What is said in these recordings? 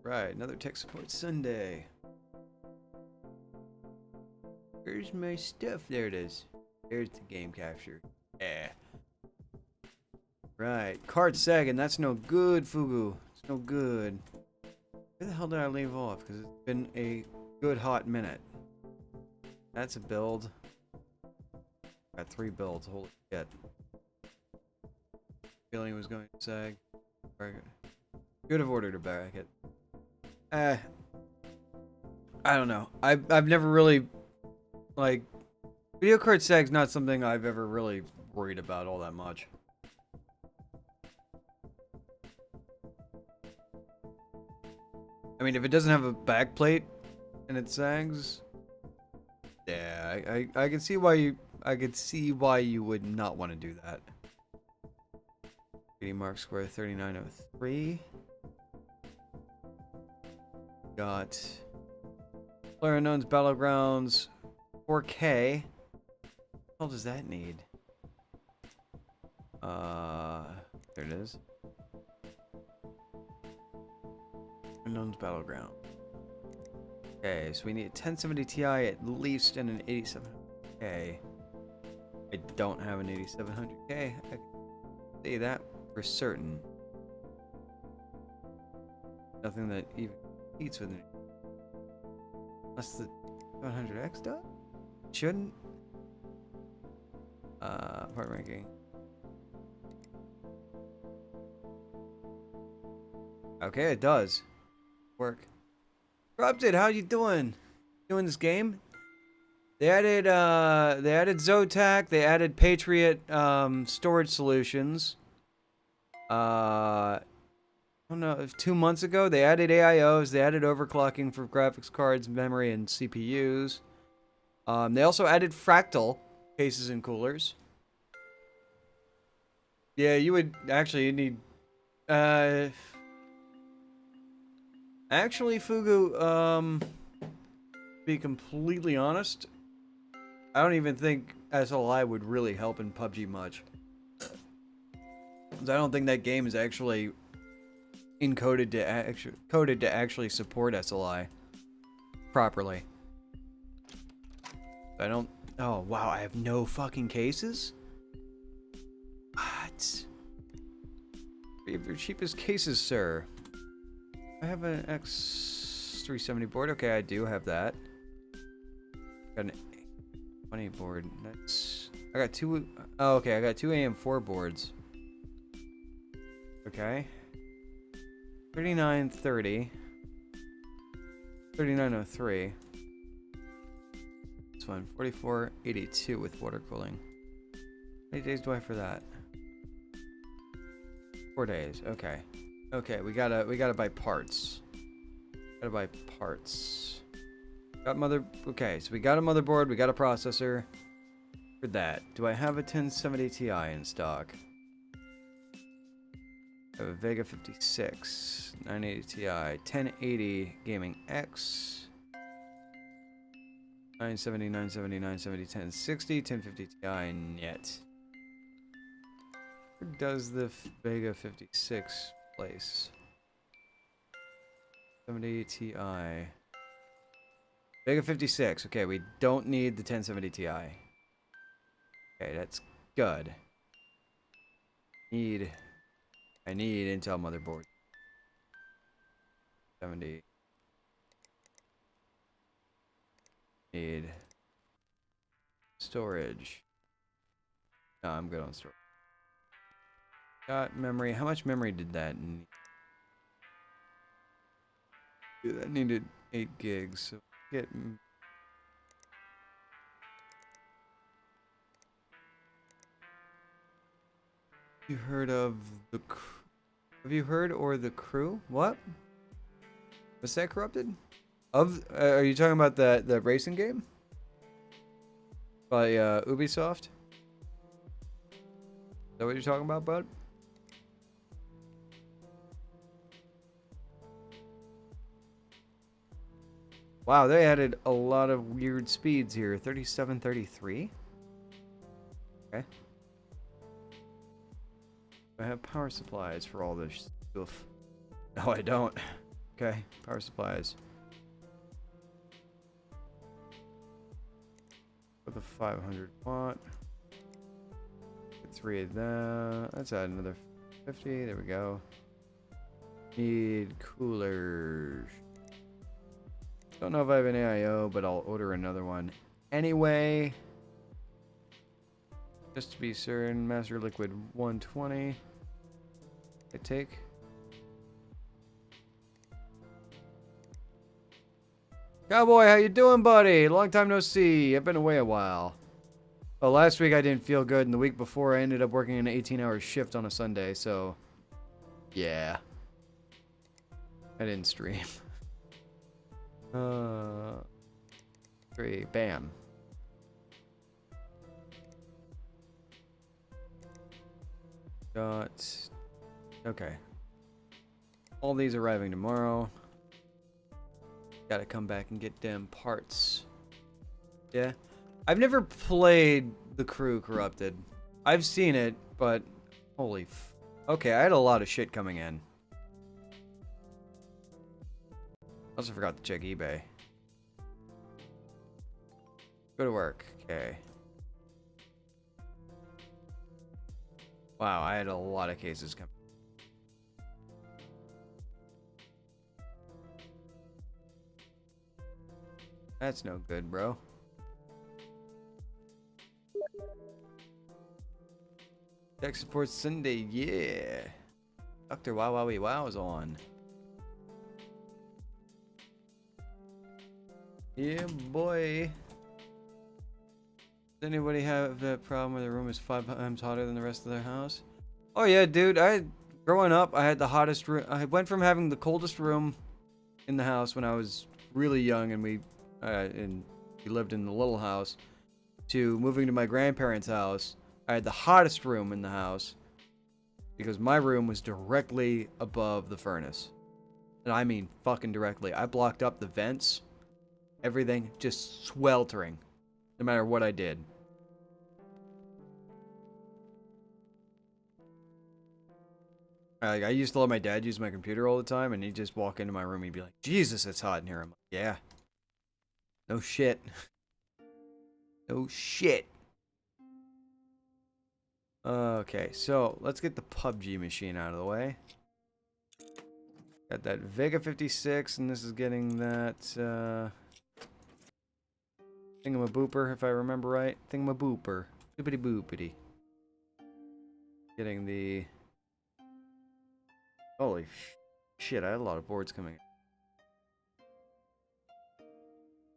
Right, another tech support Sunday. Where's my stuff? There it is. There's the game capture. Yeah. Right, card sagging. That's no good, Fugu. It's no good. Where the hell did I leave off? Because it's been a good hot minute. That's a build. Got 3 builds. Holy shit. Feeling it was going to sag. Could have ordered a bracket. I don't know. I've never really, like, video card sag's not something I've ever really worried about all that much. I mean, if it doesn't have a back plate and it sags, yeah, I can see why you would not want to do that. 80 Mark Square 3903. Got PlayerUnknown's Battlegrounds 4K. What the hell does that need? There it is. Unknown's Battleground. Okay, so we need a 1070 Ti at least and an 8700K. I don't have an 8700K. I can say that for certain. Nothing that even competes with it. Unless the 700X does? Shouldn't. Part ranking. Okay, it does. Work. Corrupted, how you doing? Doing this game? They added Zotac, they added Patriot storage solutions. I don't know, 2 months ago they added AIOs, they added overclocking for graphics cards, memory, and CPUs. They also added fractal cases and coolers. Yeah, you would actually need actually, Fugu, to be completely honest, I don't even think SLI would really help in PUBG much. Because I don't think that game is actually coded to actually support SLI properly. I don't. Oh wow, I have no fucking cases. What? We have your cheapest cases, sir. I have an X370 board. Okay, I do have that. Got an 20 board. That's. I got 2. Oh, okay, I got 2 AM4 boards. Okay. 3930. 3903. This one. 4482 with water cooling. How many days do I have for that? 4 days. Okay. Okay, we gotta buy parts. Gotta buy parts. Got okay, so we got a motherboard, we got a processor. For that, do I have a 1070 Ti in stock? I have a Vega 56, 980 Ti, 1080 Gaming X, 970, 970, 970, 1060, 1050 Ti net. Where does the Vega 56 place? 70 Ti. Vega 56. Okay, we don't need the 1070 Ti. Okay, that's good. I need Intel motherboard. 70. Need storage. No, I'm good on storage. Got memory. How much memory did that need? Dude, that needed 8 gigs. So get. You heard of the? Have you heard or the crew? What? Was that corrupted? Are you talking about the racing game by Ubisoft? Is that what you're talking about, bud? Wow, they added a lot of weird speeds here. 37, 33. Okay. I have power supplies for all this stuff. No, I don't. Okay, power supplies. With a 500 watt. Get 3 of that. Let's add another 50. There we go. Need coolers. Don't know if I have an AIO, but I'll order another one anyway. Just to be certain, Master Liquid 120. I take. Cowboy, how you doing, buddy? Long time no see. I've been away a while. Well, last week I didn't feel good, and the week before I ended up working an 18-hour shift on a Sunday, so yeah. I didn't stream. 3, bam. Got, okay. All these arriving tomorrow. Gotta come back and get them parts. Yeah. I've never played The Crew Corrupted. I've seen it, but holy okay, I had a lot of shit coming in. Also forgot to check eBay. Go to work. Okay. Wow, I had a lot of cases coming. That's no good, bro. Tech support Sunday, yeah. Dr. Wow Wowie Wow is on. Yeah, boy. Does anybody have that problem where the room is 5 times hotter than the rest of their house? Oh yeah, dude. Growing up, I had the hottest room. I went from having the coldest room in the house when I was really young, and we lived in the little house, to moving to my grandparents' house. I had the hottest room in the house because my room was directly above the furnace, and I mean fucking directly. I blocked up the vents. Everything just sweltering, no matter what I did. I used to let my dad use my computer all the time, and he'd just walk into my room. He'd be like, "Jesus, it's hot in here." I'm like, "Yeah, no shit, no shit." Okay, so let's get the PUBG machine out of the way. Got that Vega 56, and this is getting that thingamabooper, if I remember right. Thingamabooper. Boopity boopity. Getting the... Holy shit, I had a lot of boards coming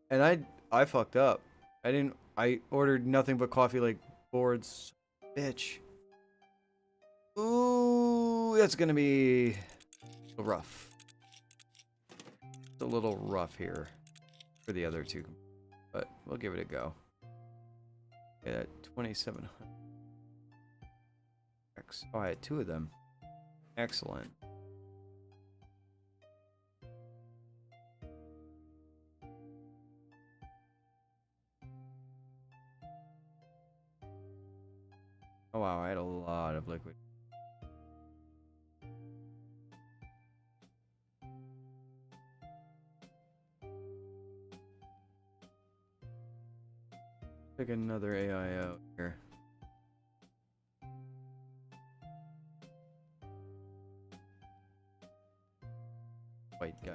in. And I fucked up. I ordered nothing but Coffee Lake boards. Bitch. Ooh, that's gonna be rough. It's a little rough here. for the other two, but we'll give it a go. Okay, that 2700. Oh, I had two of them. Excellent. Oh wow, I had a lot of liquid. Pick another AI out here. White guy.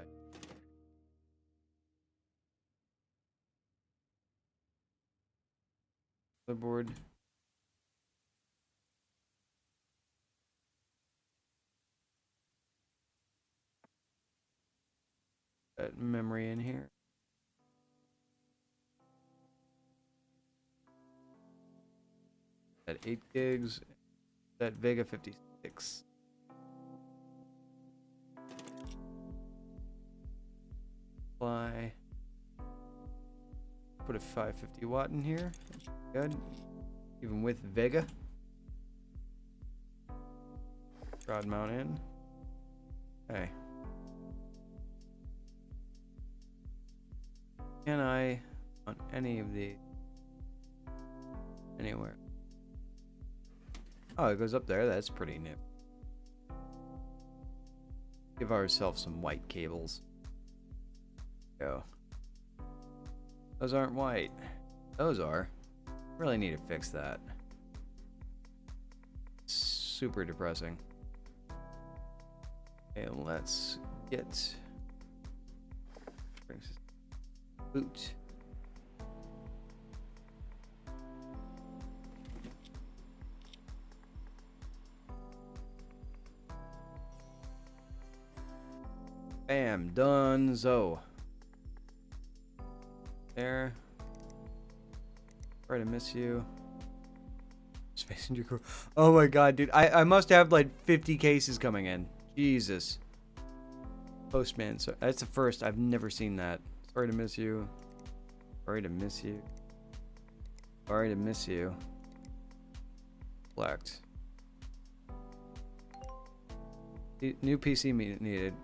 Motherboard. That memory in here. That 8 gigs. That Vega 56. Apply. Put a 550 watt in here. Good. Even with Vega. Rod mount in. Okay. Can I on any of these? Anywhere? Oh, it goes up there. That's pretty nip. Give ourselves some white cables. Go. Those aren't white. Those are. Really need to fix that. Super depressing. Okay, let's get boot. Bam, done. So there. Sorry to miss you. Space Ranger crew. Oh my god, dude. I must have like 50 cases coming in. Jesus. Postman. So that's the first. I've never seen that. Sorry to miss you. Sorry to miss you. Sorry to miss you. Select. New PC needed.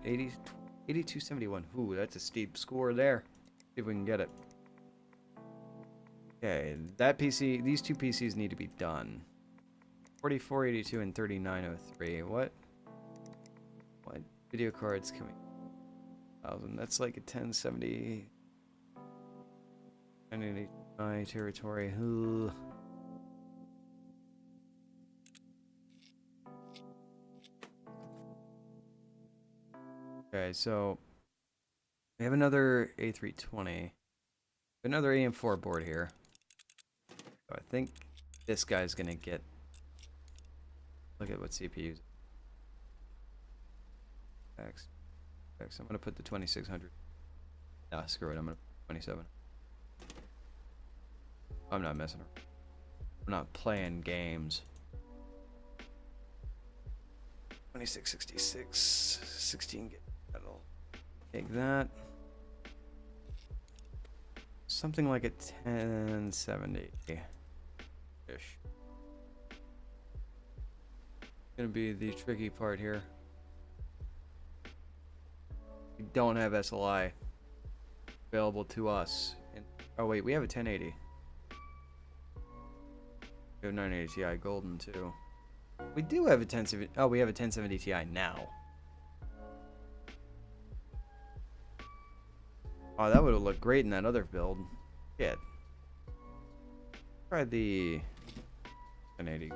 8271. Ooh, that's a steep score there. See if we can get it. Okay, that PC, these two PCs need to be done. 4482 and 3903. What video cards can we? 1000. That's like a 1070. 980 territory. Ugh. Okay, so we have another A320. Another AM4 board here. So I think this guy's gonna get. Look at what CPUs. X. I'm gonna put the 2600. Nah, screw it. I'm gonna put 27. I'm not messing around. I'm not playing games. 2666. 16 gig. That'll take that. Something like a 1070-ish. Gonna be the tricky part here. We don't have SLI available to us. Oh wait, we have a 1080. We have 980 Ti golden too. We do have a 1070. Oh, we have a 1070 Ti now. Oh, that would have looked great in that other build. Shit. Try the 1080.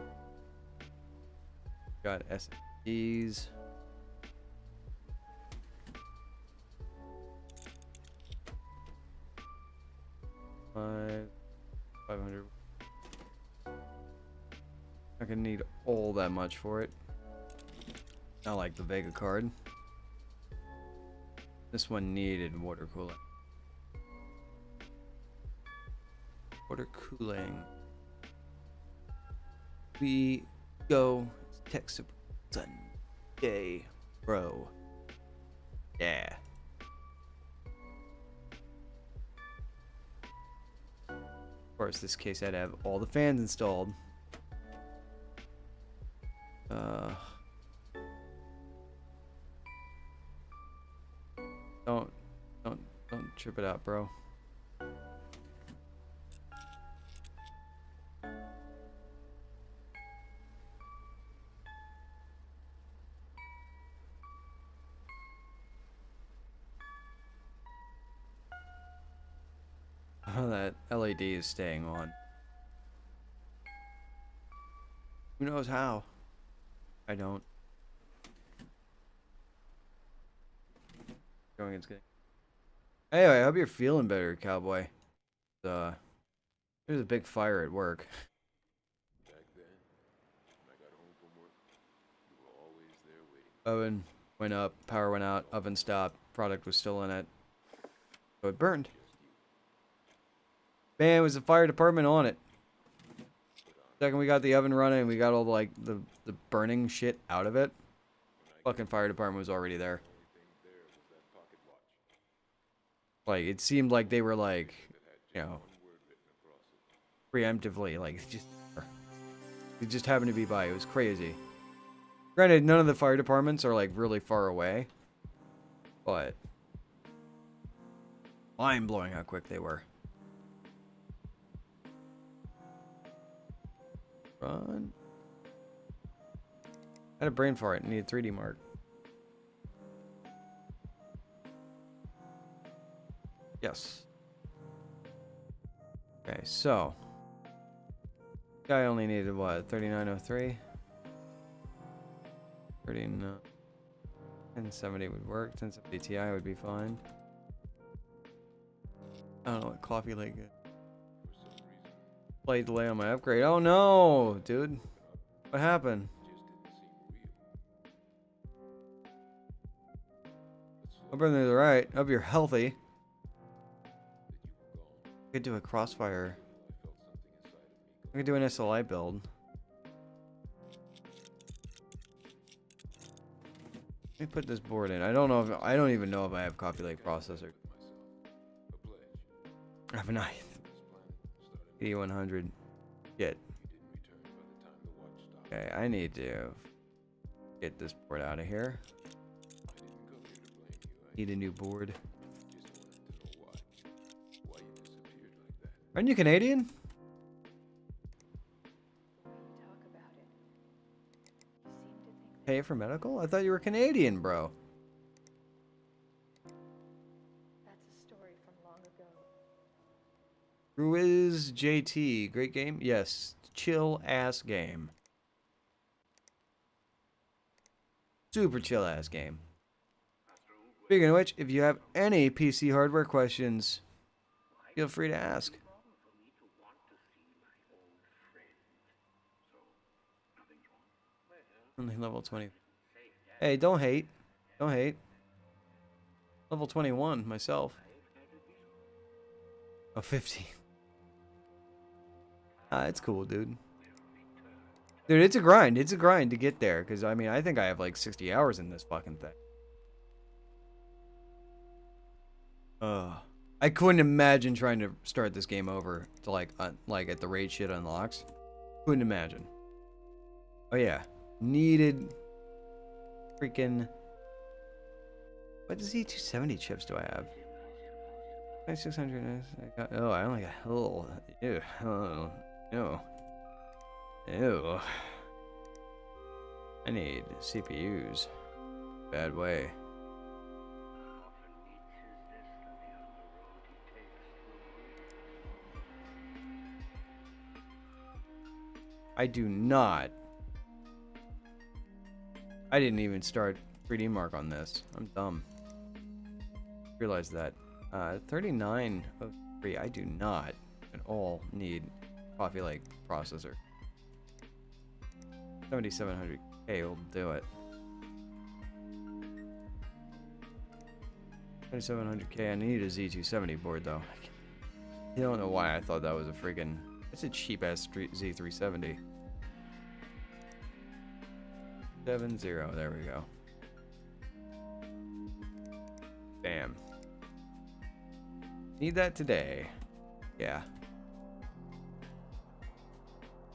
Got SSDs. $500. Not gonna need all that much for it. Not like the Vega card. This one needed water cooling. Water cooling. We go tech support Sunday, bro. Yeah. Of course, this case had to have all the fans installed. Don't trip it out, bro. Oh, that LED is staying on. Who knows how? I don't. Going it's good. Anyway, I hope you're feeling better, cowboy. There's a big fire at work. Back then, when I got home from work, you were always there waiting. Oven went up, power went out, oven stopped, product was still in it. So it burned. Man, it was the fire department on it. Second we got the oven running, we got all like the burning shit out of it. Fucking fire department was already there. Like, it seemed like they were like, you know, preemptively, like, it just happened to be by. It was crazy. Granted, none of the fire departments are like really far away, but mind-blowing how quick they were. Run. I had a brain fart. I need a 3D mark. Yes. Okay, so guy only needed what? 3903. 1070 would work. 1070 Ti would be fine. I don't know what coffee like it. Slight delay on my upgrade. Oh no, dude. What happened? Hope everything's alright. Hope you're healthy. I could do a crossfire. I could do an SLI build. Let me put this board in. I don't know if I don't even know if I have Coffee Lake processor. I have a knife. 8100. Shit. Okay, I need to get this board out of here. Need a new board. Aren't you Canadian? Pay for medical? I thought you were Canadian, bro. That's a story from long ago. Ruiz JT, great game? Yes, chill ass game. Super chill ass game. Speaking of which, if you have any PC hardware questions, feel free to ask. Only level 20. Hey, don't hate. Don't hate. Level 21 myself. Oh, 50. It's cool, dude. Dude, it's a grind. It's a grind to get there. Because, I mean, I think I have like 60 hours in this fucking thing. I couldn't imagine trying to start this game over to like at the raid shit unlocks. Couldn't imagine. Oh yeah. Needed freaking what Z270 chips do I have? 9600. Oh, I only got ew. I need CPUs. Bad way. I do not. I didn't even start 3D Mark on this. I'm dumb. Realize that. 3903. I do not at all need Coffee Lake processor. 7700K will do it. 7700K. I need a Z270 board though. I don't know why I thought that was a freaking. It's a cheap ass Z370. 70. There we go. Bam. Need that today. Yeah.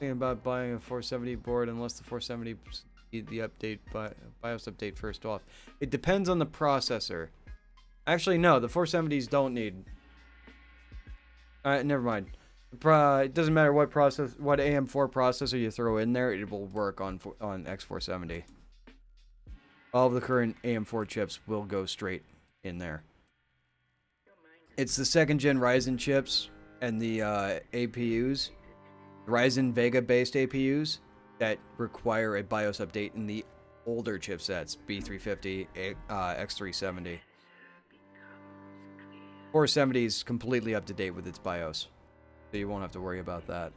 Thinking about buying a 470 board unless the 470 need the update, but BIOS update first off. It depends on the processor. Actually, no, the 470s don't need. Never mind. It doesn't matter what AM4 processor you throw in there, it will work on X470. All of the current AM4 chips will go straight in there. It's the second gen Ryzen chips and the APUs, Ryzen Vega based APUs, that require a BIOS update in the older chipsets, B350, X370. 470 is completely up to date with its BIOS, so you won't have to worry about that.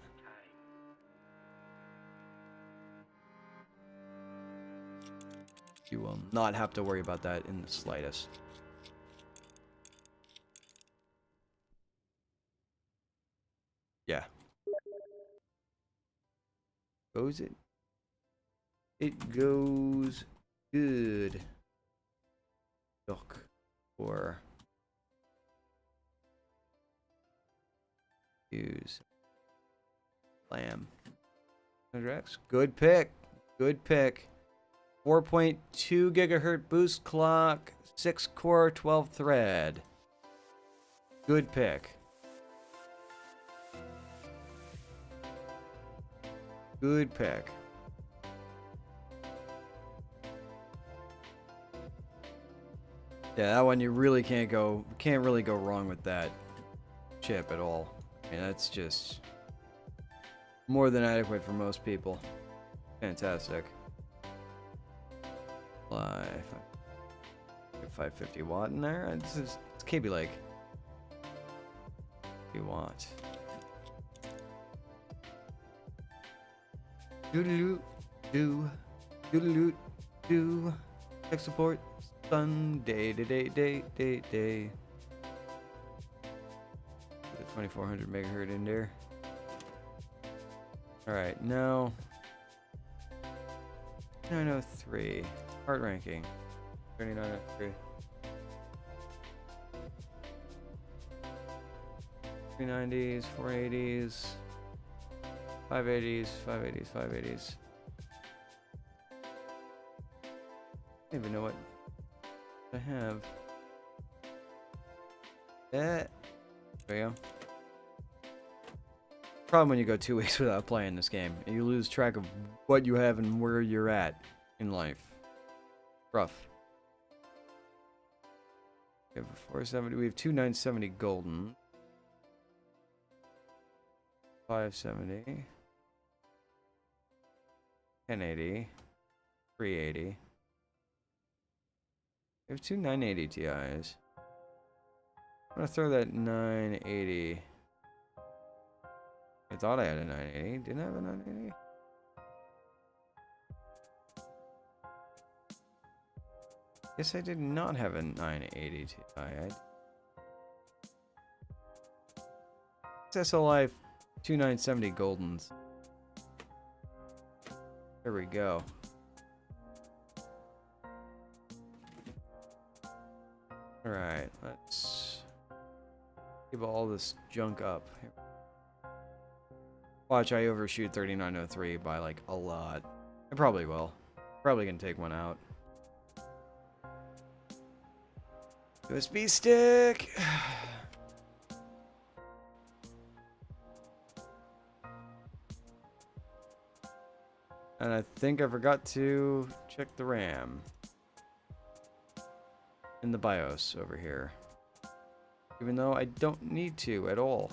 You will not have to worry about that in the slightest. Yeah. Goes it? It goes good. Look for use lamb. Good pick. Good pick. 4.2 gigahertz boost clock, 6 core, 12 thread. Good pick. Good pick. Yeah, that one you really can't really go wrong with that chip at all. I mean, that's just more than adequate for most people. Fantastic. 550 watt in there. It's Kaby Lake. You want? Doodaloo doo, doodaloo doo. Tech support Sunday, day. The 2400 megahertz in there. All right, now 903. Heart ranking 3903. 390s, 480s, 580s, 580s, 580s. I don't even know what I have. There we go. Problem when you go 2 weeks without playing this game, you lose track of what you have and where you're at in life. Rough. We have a 470. We have two 970 golden. 570. 1080. 380. We have two 980 Ti's. I'm gonna throw that 980. I thought I had a 980. Didn't I have a 980? Guess I did not have a 980 Ti. SLI 2970 Goldens. There we go. Alright, let's give all this junk up. Watch, I overshoot 3903 by like a lot. I probably will. Probably gonna take one out. USB stick. And I think I forgot to check the RAM in the BIOS over here. Even though I don't need to at all.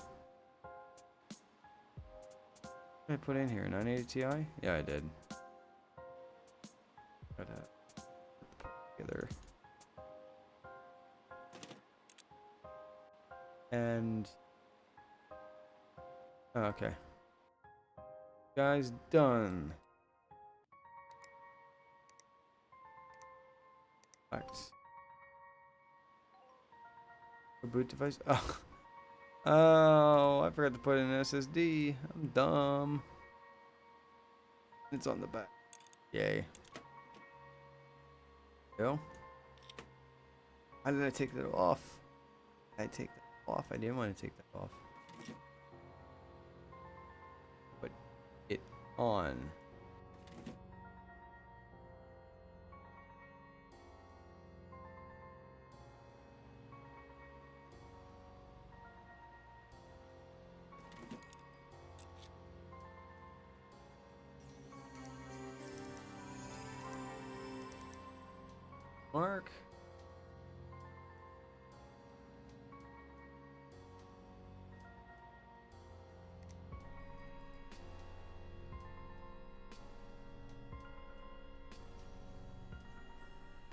What did I put in here? 980 Ti? Yeah, I did. Gotta put together. And oh, okay, guys, done. Facts. Boot device. Oh, I forgot to put in an SSD. I'm dumb. It's on the back. Yay. Go. How did I take that off? I take that off. I didn't want to take that off. Put it on. Mark.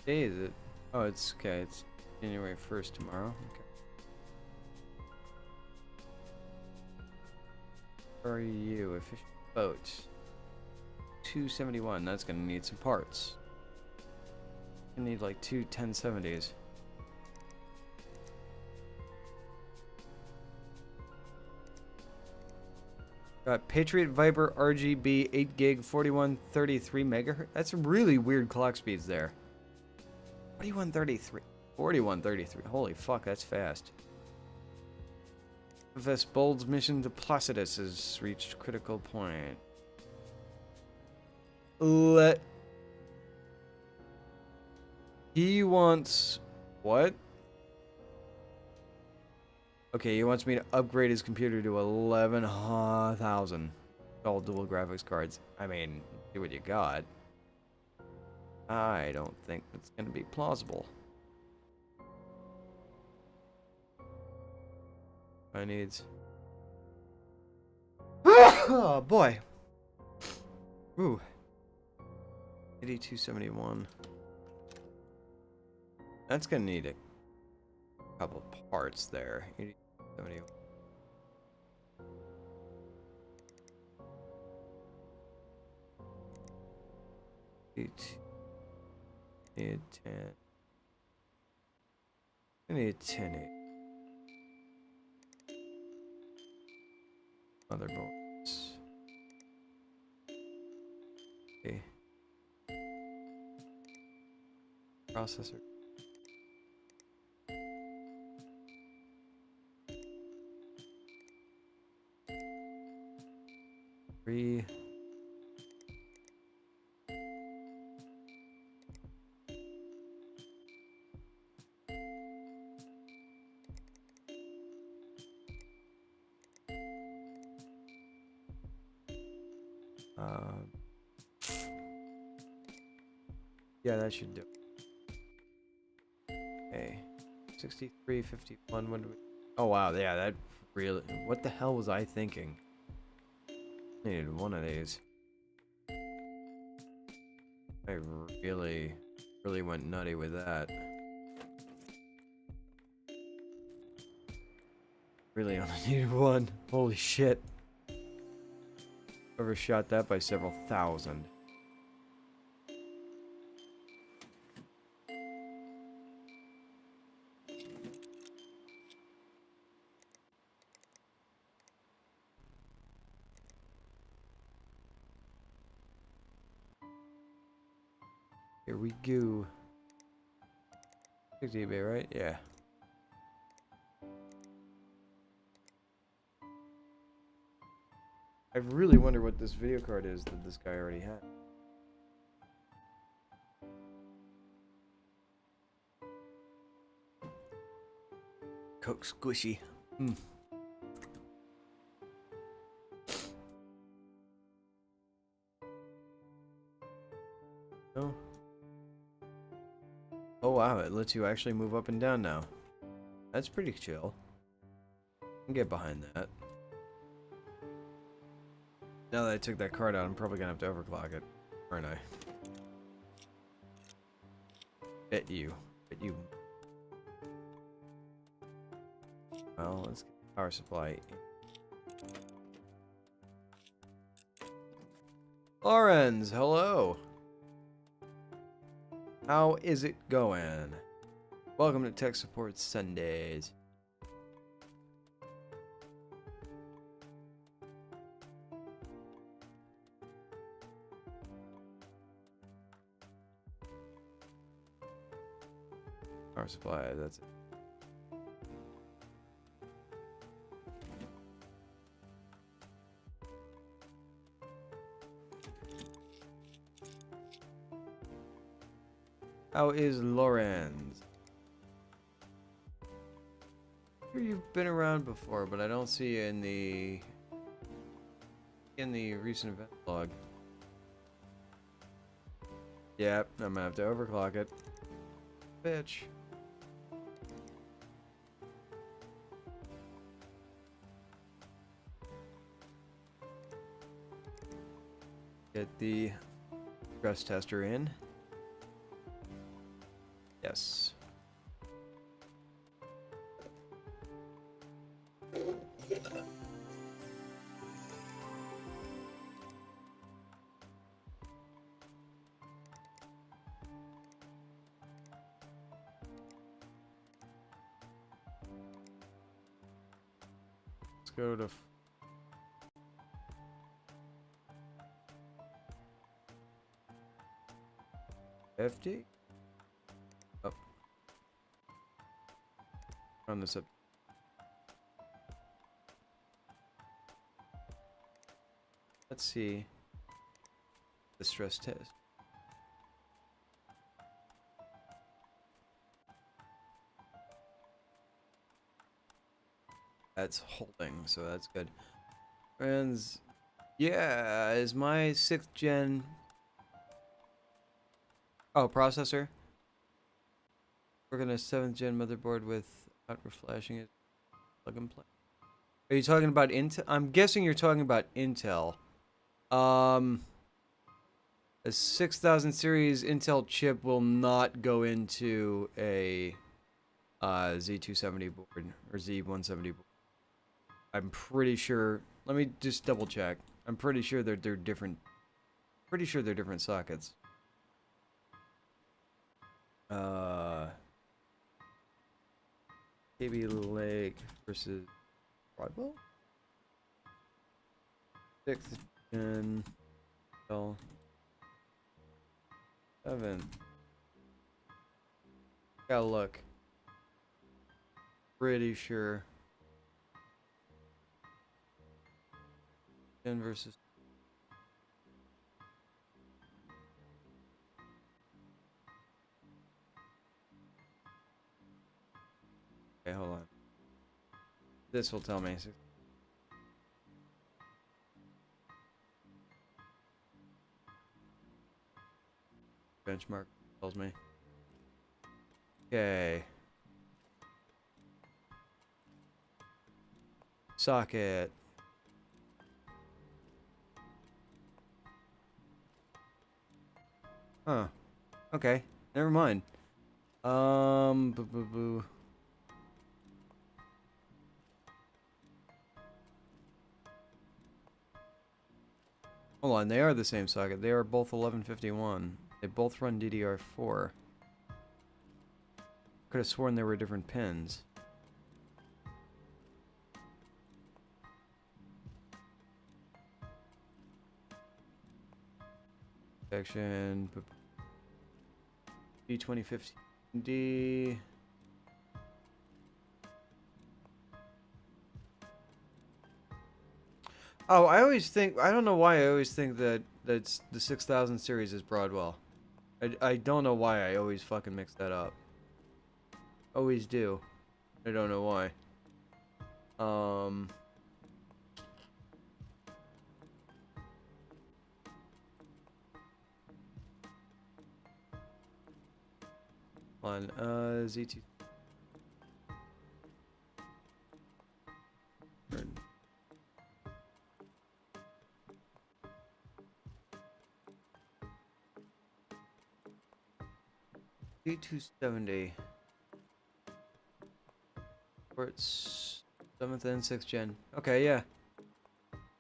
Day is it? Oh, it's okay. It's January 1st tomorrow. Okay. Where are you? Efficient boat. 271. That's gonna need some parts. I need like two 1070s. Got Patriot Viper RGB 8 gig 4133 megahertz. That's really weird clock speeds there. 4133. 4133. Holy fuck, that's fast. Vesbold's mission to Placidus has reached critical point. He wants what? Okay, he wants me to upgrade his computer to 11,000 all dual graphics cards. I mean, see what you got. I don't think that's gonna be plausible. I needs. Oh boy. Ooh. 8271. That's gonna need a couple parts there. 8271. Need 10. I need 10. Motherboards. Okay. Processor. 3. Yeah, that should do. Okay. 6351. What do we... Oh wow, yeah, that really... What the hell was I thinking? Needed one of these. I really went nutty with that. Really only needed one. Holy shit. Overshot that by several thousand. Here we go. 60 eBay, right? Yeah. I really wonder what this video card is that this guy already had. Coke squishy. Oh. Oh wow, it lets you actually move up and down now. That's pretty chill. I can get behind that. Now that I took that card out, I'm probably gonna have to overclock it, aren't I? Bet you. Bet you. Well, let's get the power supply. Lorenz, hello. How is it going? Welcome to Tech Support Sundays. Power supply, that's it. How is Lorenz? Sure you've been around before, but I don't see you in the recent event log. Yep, I'm gonna have to overclock it. Bitch. Get the stress tester in. Yes. Let's go to 50. Oh. Run this up. Let's see the stress test. That's holding, so that's good. Friends, yeah, is my 6th gen. Oh, processor. We're gonna 7th gen motherboard without reflashing it. Plug and play. Are you talking about Intel? I'm guessing you're talking about Intel. A 6000 series Intel chip will not go into a Z270 board or Z170 board. I'm pretty sure. Let me just double check. I'm pretty sure they're different. Pretty sure they're different sockets. KB Lake versus Broadwell? 6th gen. Well, 7. Gotta look. Pretty sure. Gen versus. Okay, hold on. This will tell me. Benchmark tells me. Okay. Socket. Huh. Okay. Never mind. Boo boo boo. Hold on, they are the same socket. They are both 1151. They both run DDR4. Could have sworn they were different pins. Section D2015D. Oh, I always think, I don't know why I always think that that's the 6000 series is Broadwell. I don't know why I always fucking mix that up. Always do. I don't know why. On Z2. Z270. Ports 7th and 6th gen. Okay, yeah.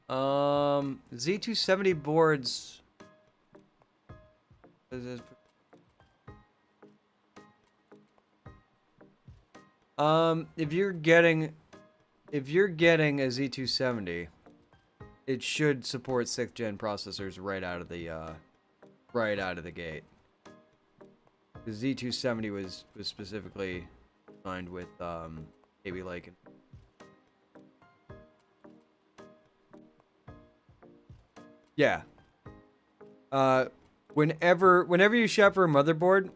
Z270 boards. If you're getting a Z270, it should support 6th gen processors right out of the gate. The Z270 was specifically designed with KB Lake. Yeah. Whenever you shop for a motherboard,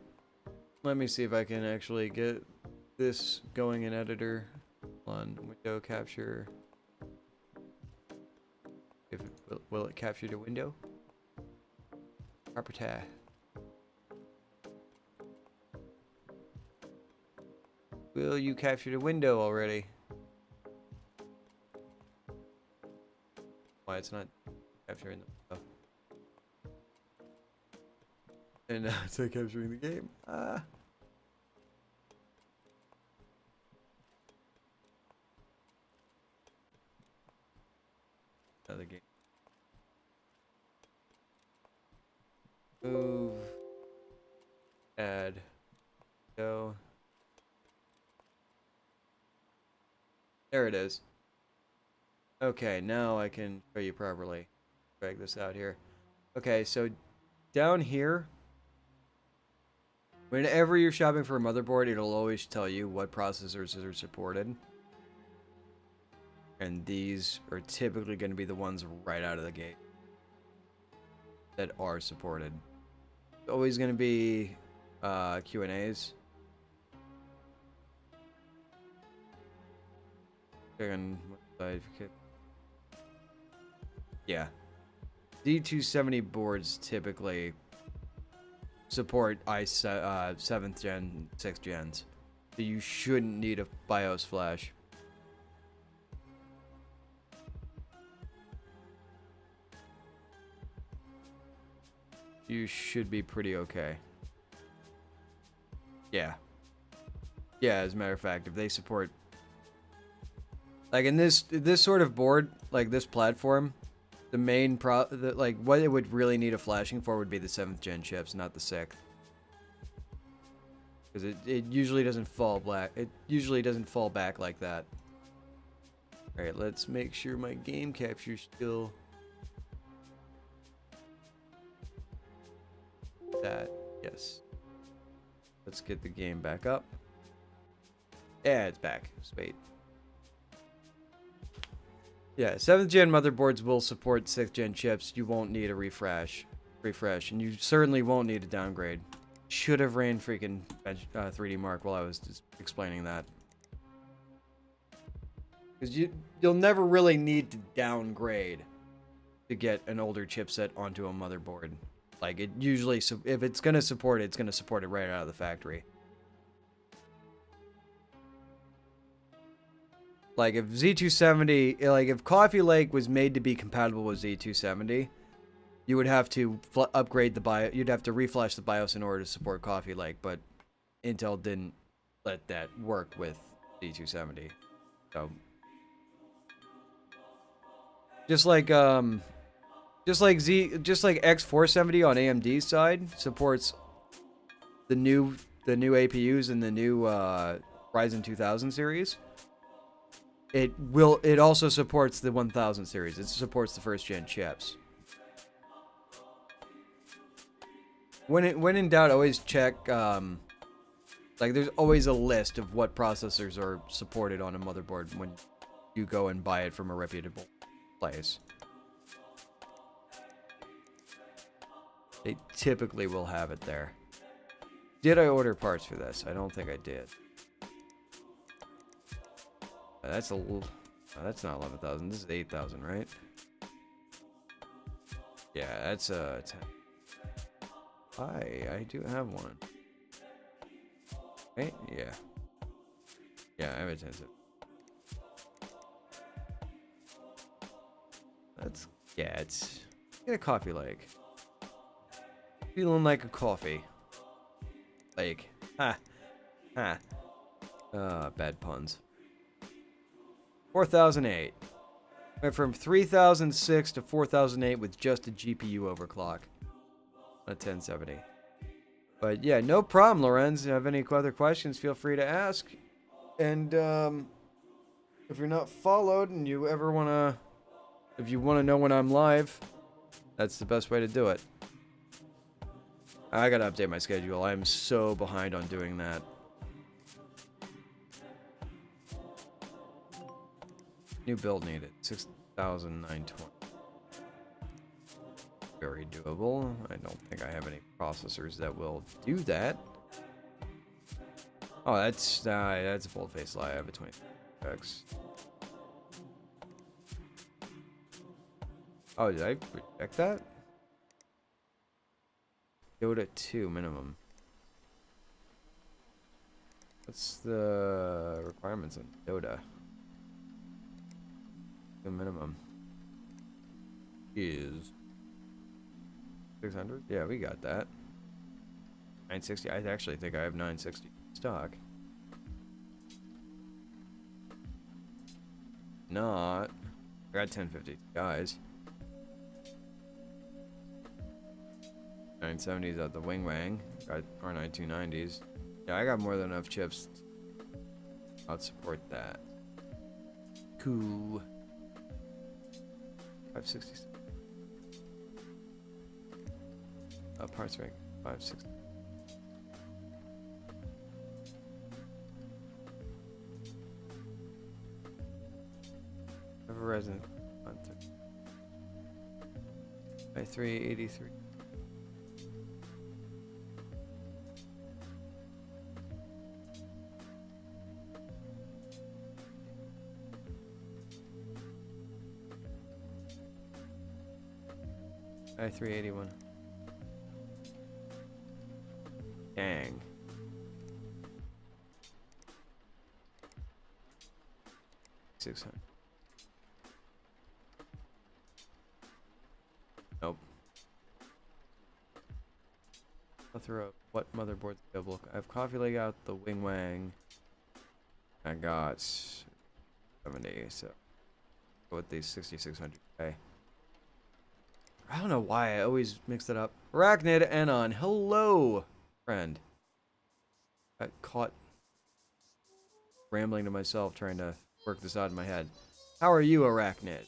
Let me see if I can actually get this going in editor. On window capture. If it, will it capture the window? Property. Will you capture the window already? Why it's not capturing the window? And now it's not capturing the game. Ah. Another game. Move. Add. Go. There it is. Okay, now I can show you properly. Drag this out here. Okay, so down here, whenever you're shopping for a motherboard, it'll always tell you what processors are supported. And these are typically going to be the ones right out of the gate that are supported. It's always going to be Q&As. Yeah. Z270 boards typically support 7th gen, 6th gens. So you shouldn't need a BIOS flash. You should be pretty okay. Yeah. Yeah, as a matter of fact, if they support... Like in this sort of board, like this platform, the main like what it would really need a flashing for would be the 7th gen chips, not the 6th. Because it usually doesn't fall back. It usually doesn't fall back like that. Alright, let's make sure my game capture still... That, yes. Let's get the game back up. Yeah, it's back. Sweet. Yeah, 7th gen motherboards will support 6th gen chips. You won't need a refresh, and you certainly won't need a downgrade. Should have ran freaking 3D Mark while I was just explaining that. Because you'll never really need to downgrade to get an older chipset onto a motherboard. Like, it usually, if it's going to support it, it's going to support it right out of the factory. Like, if Z270, like, if Coffee Lake was made to be compatible with Z270, you would have to upgrade the BIOS, you'd have to reflash the BIOS in order to support Coffee Lake, but Intel didn't let that work with Z270. So, just like X470 on AMD's side supports the new APUs in the new Ryzen 2000 series. It also supports the 1000 series. It supports the first gen chips. When in doubt, always check. Like, there's always a list of what processors are supported on a motherboard when you go and buy it from a reputable place. They typically will have it there. Did I order parts for this? I don't think I did. That's a little... that's not 11,000. This is 8,000, right? Yeah, that's a 10. I do have one. Right? Yeah. Yeah, I have a 10. That's... yeah, it's... get a Coffee Lake. Feeling like a coffee. Like... ha. Ha. Bad puns. 4008. Went from 3006 to 4008 with just a GPU overclock on a 1070. But yeah, no problem, Lorenz. If you have any other questions, feel free to ask. And if you're not followed and you ever wanna, if you wanna know when I'm live, that's the best way to do it. I gotta update my schedule. I'm so behind on doing that. New build needed. 6,920. Very doable. I don't think I have any processors that will do that. Oh, that's a bold-faced lie. I have a 20X. Oh, did I reject that? Dota 2 minimum. What's the requirements on Dota? The minimum is 600. Yeah, we got that. 960. I actually think I have 960 stock. Not. I got 1050 guys. 970s at the Wing Wang. Got R9 290s. Yeah, I got more than enough chips. I'll support that. Cool. 560. Parts rank 560. Have a resident. By 383. By 381. Dang. $600. Nope. I'll throw up what motherboard's available. I have Coffee Lake out the Wing Wang. I got 70, so go with these 6600K. I don't know why I always mix it up. Arachnid Anon, hello, friend. Got caught rambling to myself trying to work this out in my head. How are you, Arachnid?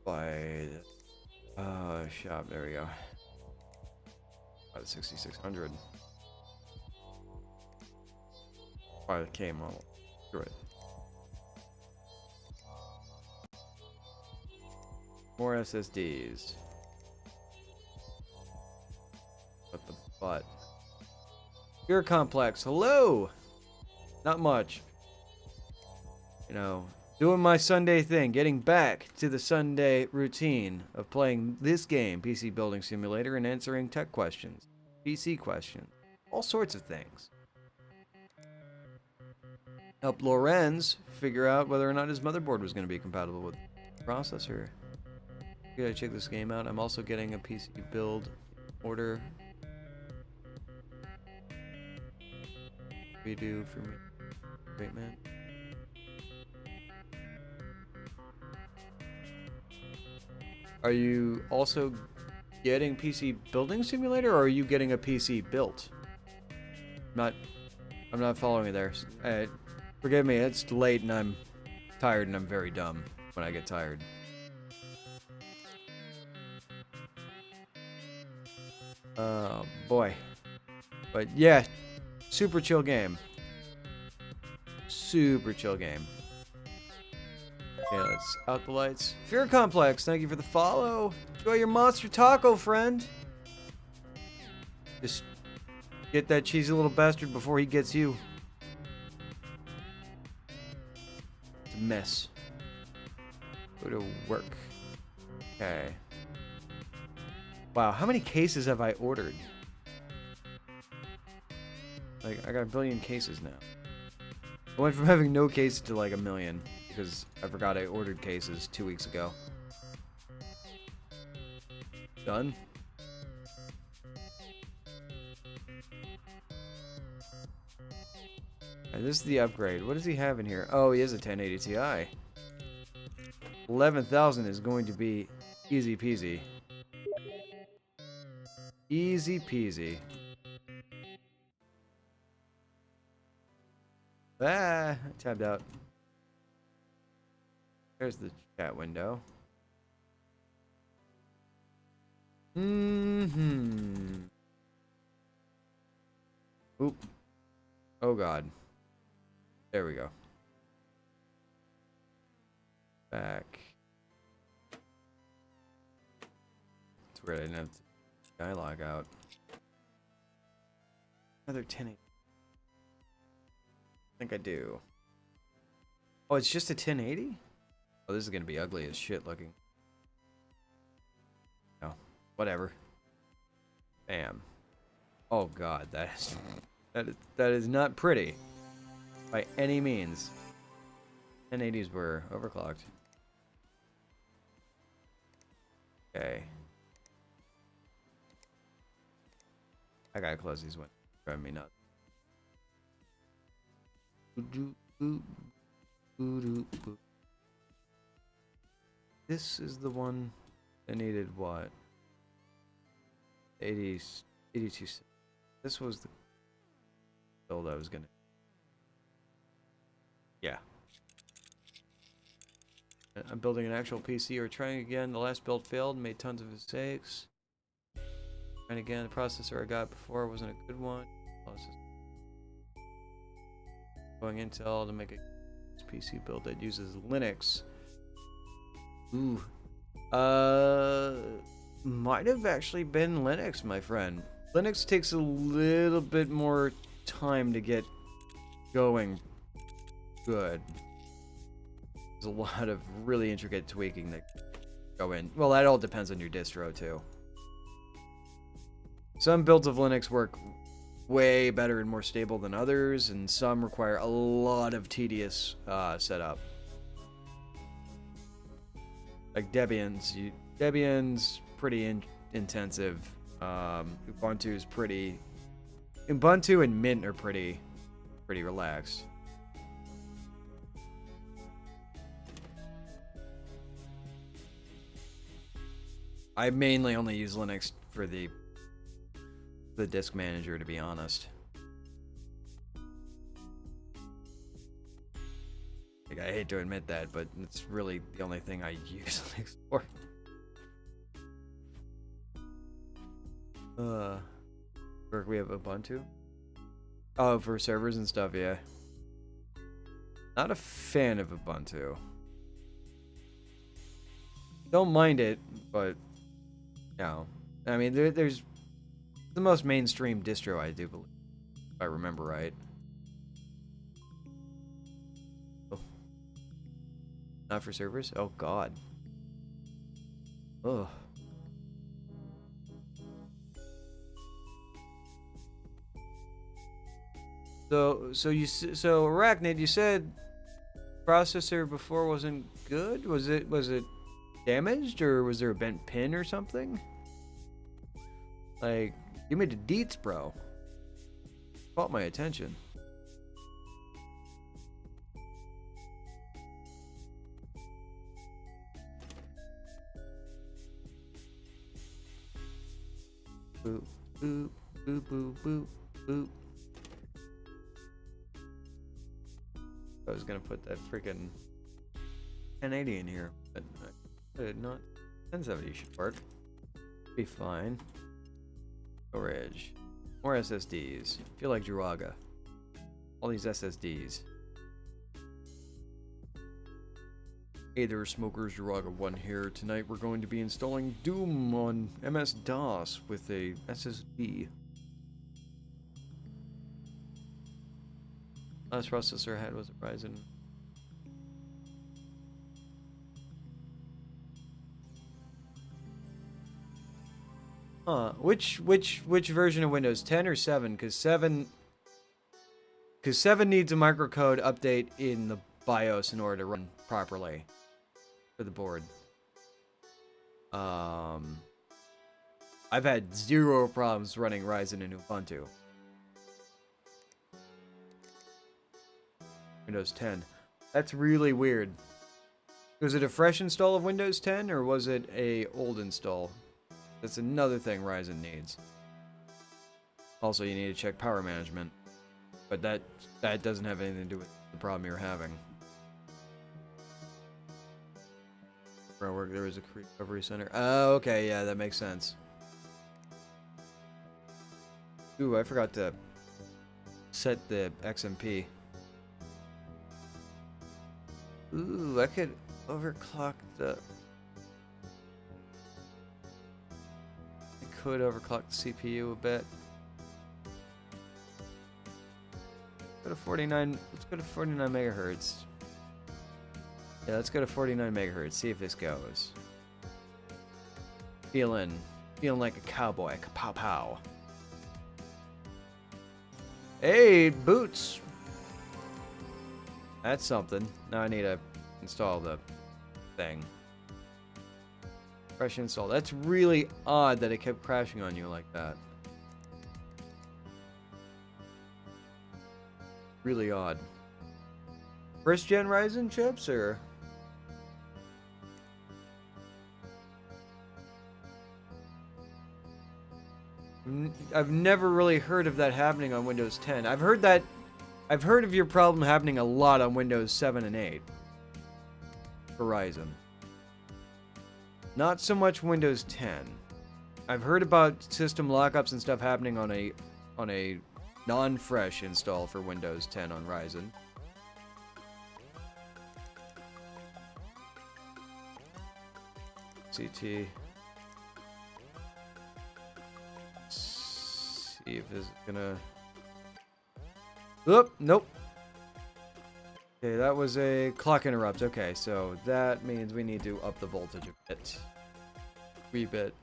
By shop, there we go. About 6600. By the K model. Screw it. More SSDs. What the butt? Fear Complex, hello! Not much. You know, doing my Sunday thing, getting back to the Sunday routine of playing this game, PC Building Simulator, and answering tech questions, PC questions, all sorts of things. Help Lorenz figure out whether or not his motherboard was going to be compatible with the processor. You gotta check this game out. I'm also getting a PC build order. Redo for me. Great man. Are you also getting PC Building Simulator, or are you getting a PC built? I'm not following you there. Forgive me, it's late and I'm tired and I'm very dumb when I get tired. Oh boy. But yeah, super chill game. Super chill game. Okay, let's out the lights. Fear Complex, thank you for the follow. Enjoy your monster taco, friend. Just get that cheesy little bastard before he gets you. It's a mess. Go to work. Okay. Wow, how many cases have I ordered? Like, I got a billion cases now. I went from having no cases to like 1 million because I forgot I ordered cases 2 weeks ago. Done. And this is the upgrade. What does he have in here? Oh, he has a 1080 Ti. 11,000 is going to be easy peasy. Easy peasy. Ah, tabbed out. There's the chat window. Oop. Oh god. There we go. Back. Weird, I didn't have dialogue out. Another 1080. I think I do. Oh, it's just a 1080? Oh, this is gonna be ugly as shit looking. No, whatever. Bam. Oh god, that is not pretty by any means. 1080s were overclocked. Okay. I gotta close these windows. Driving me nuts. This is the one that needed what? 82. This was the build I was gonna. Yeah. I'm building an actual PC or trying again. The last build failed, made tons of mistakes. Trying again, the processor I got before wasn't a good one. Going Intel to make a PC build that uses Linux. Ooh. Might have actually been Linux, my friend. Linux takes a little bit more time to get going good. There's a lot of really intricate tweaking that go in. Well, that all depends on your distro, too. Some builds of Linux work way better and more stable than others, and some require a lot of tedious setup. Like Debian's. Debian's pretty intensive. Ubuntu's pretty... Ubuntu and Mint are pretty relaxed. I mainly only use Linux for the disk manager, to be honest. Like, I hate to admit that, but it's really the only thing I use Linux for. Where we have Ubuntu? Oh, for servers and stuff, yeah. Not a fan of Ubuntu. Don't mind it, but no. I mean, there's the most mainstream distro, I do believe, if I remember right. Oh. Not for servers? Oh god. Ugh. So Arachnid, you said processor before wasn't good? Was it damaged, or was there a bent pin or something? Like, give me the deets, bro. Caught my attention. Boop, boop, boop, boop, boop, boop. I was gonna put that freaking 1080 in here, but I did not. 1070 should work. Be fine. Storage. More SSDs. Feel like Jiraga. All these SSDs. Hey there, smokers. Jiraga 1 here. Tonight we're going to be installing Doom on MS-DOS with a SSD. Last processor I had was a Ryzen. Which version of Windows 10 or 7? Because 7 needs a microcode update in the BIOS in order to run properly for the board. I've had 0 problems running Ryzen in Ubuntu. Windows 10. That's really weird. Was it a fresh install of Windows 10 or was it a old install? That's another thing Ryzen needs. Also, you need to check power management, but that doesn't have anything to do with the problem you're having. Bro, there was a recovery center. Oh, okay, yeah, that makes sense. Ooh, I forgot to set the XMP. Ooh, I could overclock the... could overclock the CPU a bit. Go to 49. Let's go to 49 megahertz. Yeah, let's go to 49 megahertz. See if this goes. Feeling like a cowboy. Kapow pow. Hey, boots. That's something. Now I need to install the thing. Fresh install. That's really odd that it kept crashing on you like that. Really odd. First gen Ryzen chips or? I've never really heard of that happening on Windows 10. I've heard of your problem happening a lot on Windows 7 and 8. For Ryzen. Not so much Windows 10. I've heard about system lockups and stuff happening on a non-fresh install for Windows 10 on Ryzen. CT. See if it's gonna. Oop, nope. Okay, that was a clock interrupt. Okay, so that means we need to up the voltage a bit. Wee bit.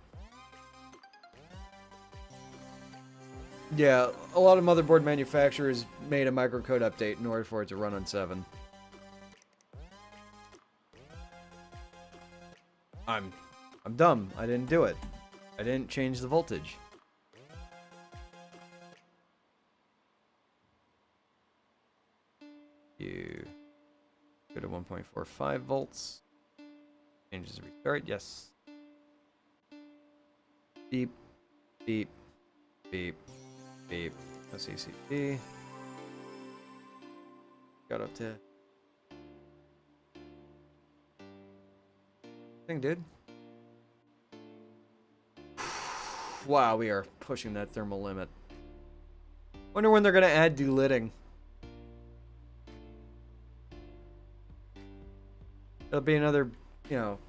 Yeah, a lot of motherboard manufacturers made a microcode update in order for it to run on 7. I'm dumb. I didn't do it. I didn't change the voltage. You go to 1.45 volts. Changes restart. Yes. Beep, beep, beep, beep. SECD. Got up to. Thing, dude. Wow, we are pushing that thermal limit. Wonder when they're gonna add delitting. It'll be another,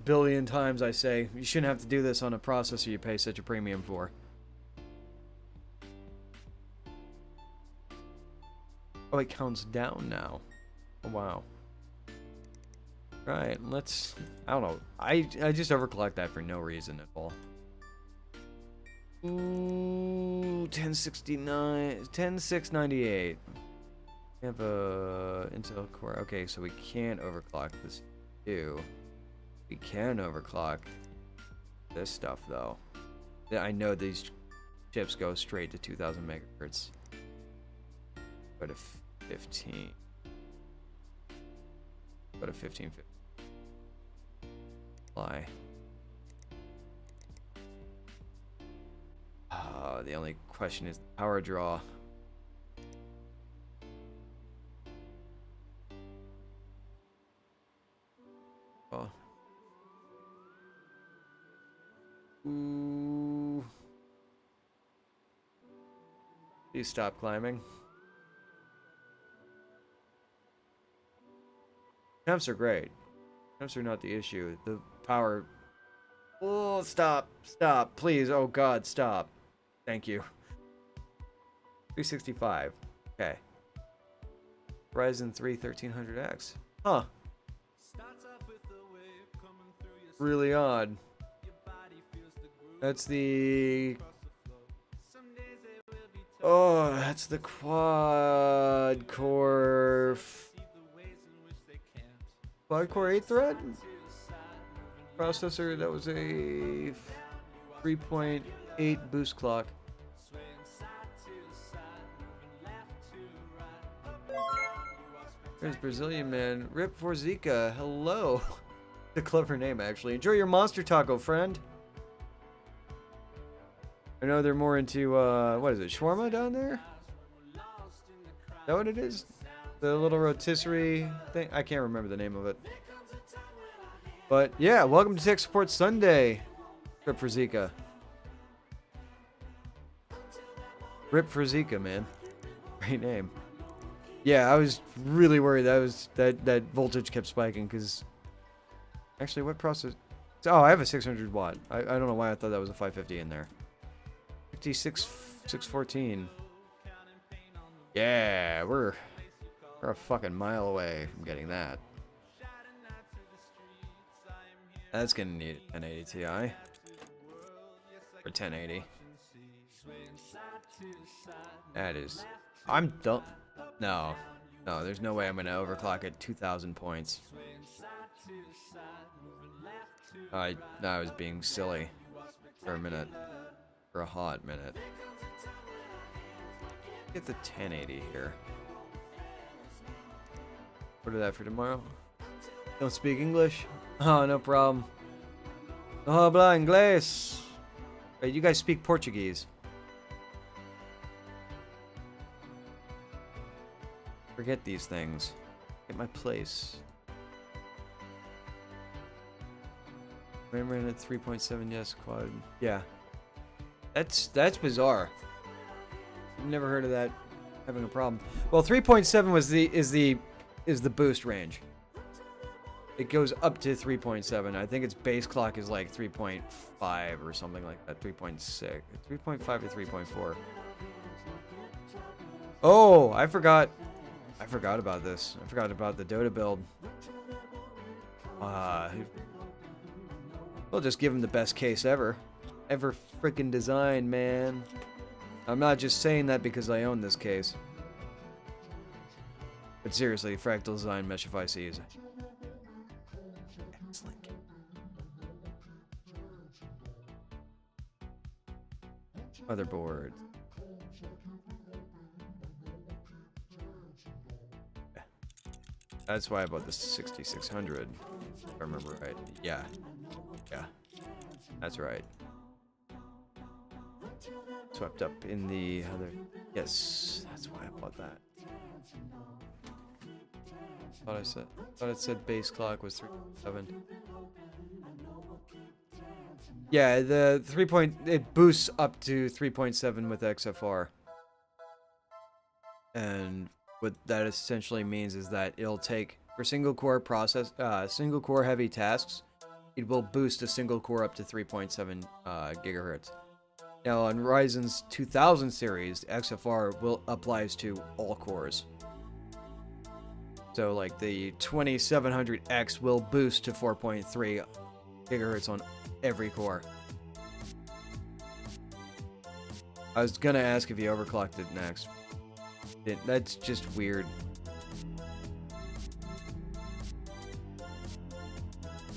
billion times I say, you shouldn't have to do this on a processor you pay such a premium for. Oh, it counts down now. Oh, wow. Right, let's... I don't know. I just overclocked that for no reason at all. Ooh, 1069... 10698. We have a Intel Core. Okay, so we can't overclock this. We can overclock this stuff though. Yeah, I know these chips go straight to 2000 megahertz. Go to 15. Go to 1550. Fly. The only question is the power draw. Oh. Ooh. Please stop climbing. Temps are great. Temps are not the issue. The power. Oh, stop. Stop. Please. Oh, God, stop. Thank you. 365. Okay. Ryzen 3 1300X. Huh. Really odd. That's the... Oh, that's the quad core... Quad core 8 thread? Processor, that was a 3.8 boost clock. There's Brazilian man. Rip for Zika. Hello. A clever name, actually. Enjoy your monster taco, friend. I know they're more into, what is it, shawarma down there? Is that what it is? The little rotisserie thing? I can't remember the name of it. But, yeah, welcome to Tech Support Sunday. Rip for Zika. Rip for Zika, man. Great name. Yeah, I was really worried that voltage kept spiking, because... Actually, what process? Oh, I have a 600 watt. I don't know why I thought that was a 550 in there. 56, 614. Yeah, we're a fucking mile away from getting that. That's gonna need a 1080 Ti. Or 1080. That is... I'm done. No. No, there's no way I'm gonna overclock at 2,000 points. I was being silly. For a minute. For a hot minute. Get the 1080 here. Order that for tomorrow. Don't speak English? Oh, no problem. No habla inglés. Wait, you guys speak Portuguese. Forget these things. Get my place. Frame rate at 3.7, yes, quad. Yeah. That's bizarre. I've never heard of that having a problem. Well, 3.7 was is the boost range. It goes up to 3.7. I think its base clock is like 3.5 or something like that. 3.6. 3.5 or 3.4. Oh, I forgot about this. I forgot about the Dota build. We'll just give him the best case ever freaking designed, man. I'm not just saying that because I own this case. But seriously, Fractal Design Mesh ICs. Excellent. Motherboard. That's why I bought the 6600. If I remember right. Yeah. Yeah. That's right. Swept up in the other... Yes, that's why I bought that. Thought it said base clock was 3.7. Yeah, the 3. It boosts up to 3.7 with XFR. And what that essentially means is that it'll take for single core heavy tasks, it will boost a single core up to 3.7 gigahertz. Now on Ryzen's 2000 series, XFR applies to all cores. So like the 2700X will boost to 4.3 gigahertz on every core. I was gonna ask if you overclocked it next. That's just weird.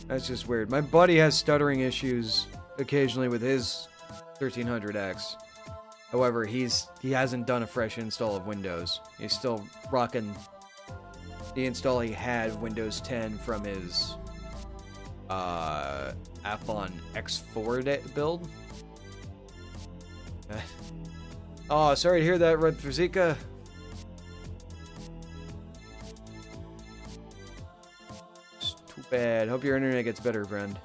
That's just weird. My buddy has stuttering issues occasionally with his 1300X. However, he hasn't done a fresh install of Windows. He's still rocking the install he had of Windows 10 from his Athlon X4 build. Oh, sorry to hear that, Red Fazika. It's too bad. Hope your internet gets better, friend.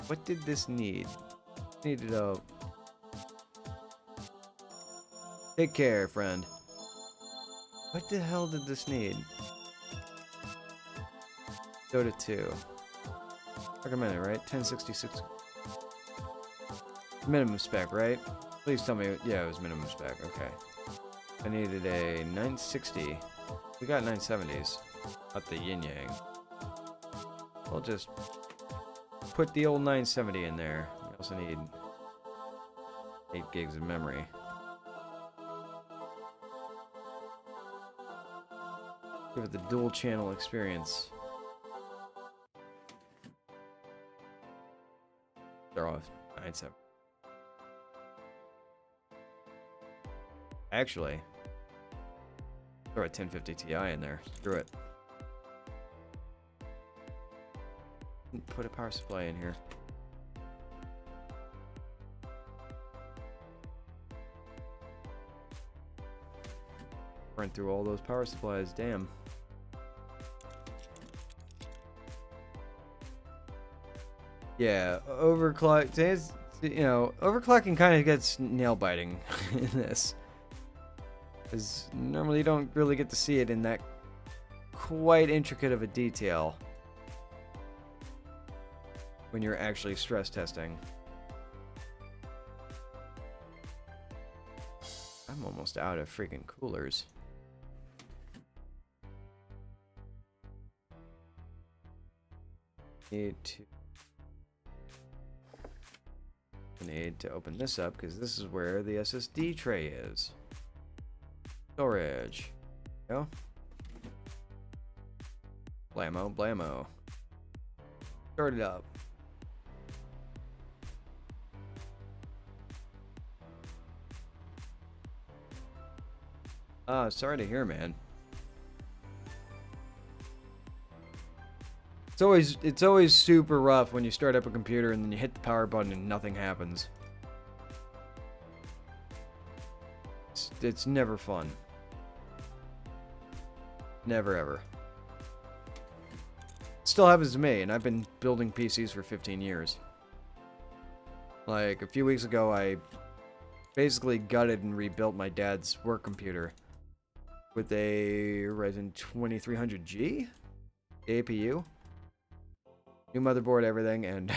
What did this need? Needed a... Take care, friend. What the hell did this need? Dota 2. Recommended, right? 1066. Minimum spec, right? Please tell me. Yeah, it was minimum spec. Okay. I needed a 960. We got 970s. Not the yin yang. We'll just put the old 970 in there. We also need 8 gigs of memory. Give it the dual channel experience. They're off 970. Actually, throw a 1050 Ti in there. Screw it. Put a power supply in here. Burn through all those power supplies. Damn. Yeah, overclock. You know, overclocking kind of gets nail biting in this. Because normally you don't really get to see it in that quite intricate of a detail. when you're actually stress testing. I'm almost out of freaking coolers. Need to open this up because this is where the SSD tray is. Storage. Go. Blammo, blammo. Start it up. Sorry to hear, man. It's always super rough when you start up a computer and then you hit the power button and nothing happens. It's never fun. Never ever. Still happens to me, and I've been building PCs for 15 years. Like, a few weeks ago, I basically gutted and rebuilt my dad's work computer with a Ryzen 2300G APU. New motherboard, everything, and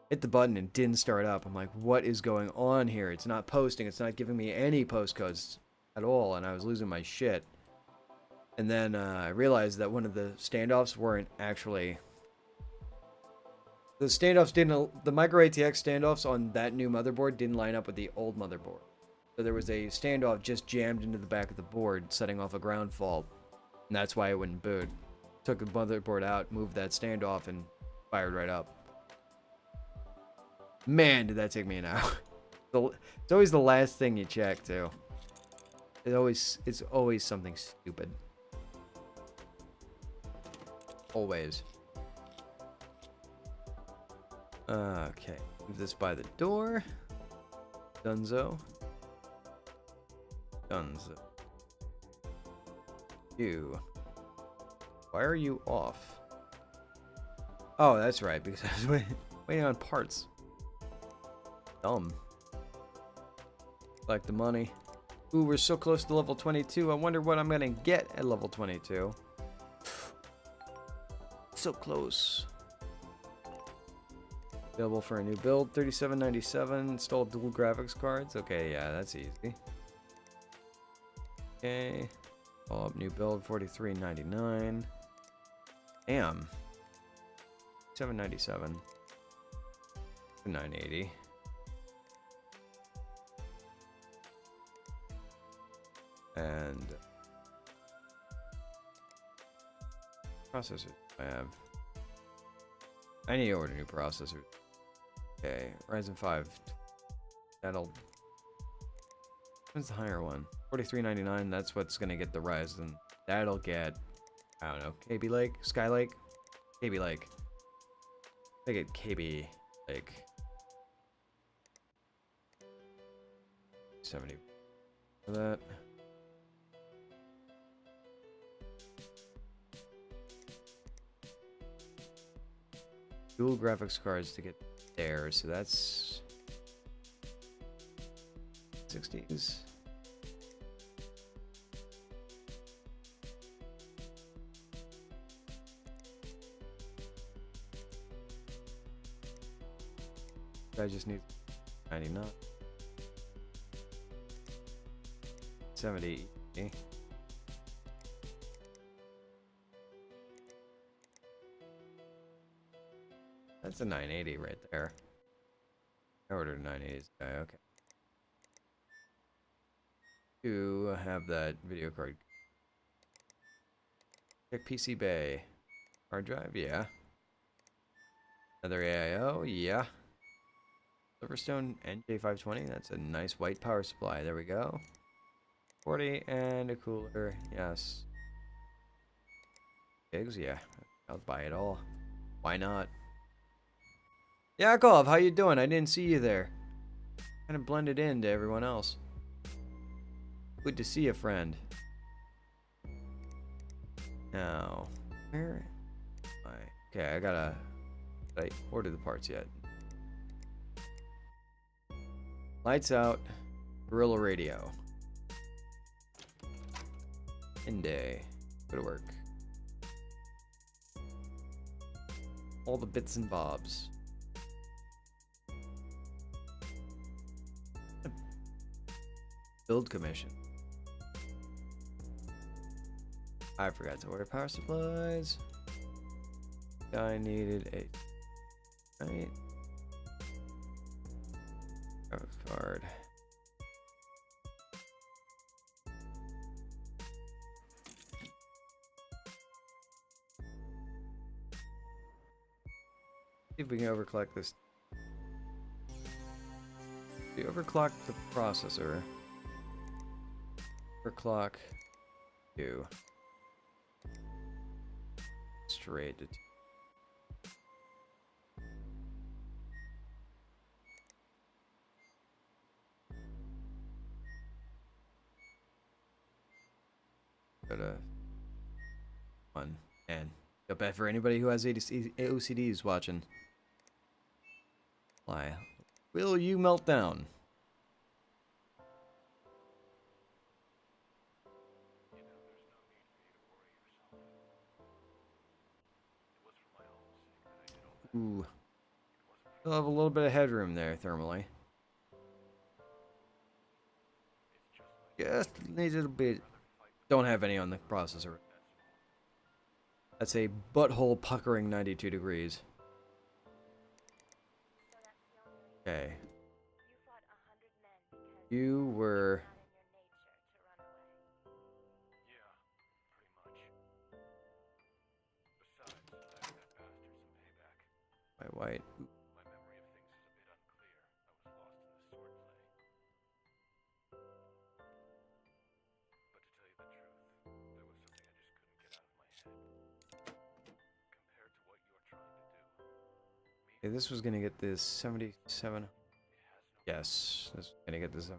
hit the button and didn't start up. I'm like, what is going on here? It's not posting. It's not giving me any postcodes at all, and I was losing my shit. And then I realized that one of the standoffs weren't actually... The standoffs didn't... The micro ATX standoffs on that new motherboard didn't line up with the old motherboard. So there was a standoff just jammed into the back of the board, setting off a ground fault. And that's why it wouldn't boot. Took the motherboard out, moved that standoff, and fired right up. Man, did that take me an hour. It's always the last thing you check, too. It's always something stupid. Always. Okay. Move this by the door. Dunzo. Dunzo. You. Why are you off? Oh, that's right, because I was waiting on parts. Dumb. Like the money. Ooh, we're so close to level 22. I wonder what I'm gonna get at level 22. So close. Available for a new build, $37.97. Install dual graphics cards. Okay, yeah, that's easy. Okay. Follow up new build, $43.99. Damn. $7.97. $9.80. And processors I have. I need to order new processors. Okay, Ryzen 5. That'll. What's the higher one? $43.99. That's what's gonna get the Ryzen. That'll get. I don't know. KB Lake, Skylake, KB Lake. I get KB Lake. 70 for that. Dual graphics cards to get there, so that's 60s. I just need 99, 70. That's a 980 right there. I ordered a 980. Okay. To have that video card. Check PC Bay. Hard drive, yeah. Another AIO, yeah. Silverstone NJ520, that's a nice white power supply. There we go. 40 and a cooler, yes. Gigs, yeah. I'll buy it all. Why not? Yakov, how you doing? I didn't see you there. Kind of blended into everyone else. Good to see you, friend. Now, where am I? Okay, did I order the parts yet? Lights out. Gorilla radio. In day. Go to work. All the bits and bobs. Build commission. I forgot to order power supplies. I needed a right card. See if we can overclock this. We overclock the processor. Overclock 2. Straight to 2. Go to 1. And feel bad for anybody who has OCDs watching. Why? Will you melt down? Ooh. Still have a little bit of headroom there, thermally. Just needs a little bit. Don't have any on the processor. That's a butthole puckering 92 degrees. Okay. You were... My white. Okay, this was gonna get this 77. Yes, this was gonna get this.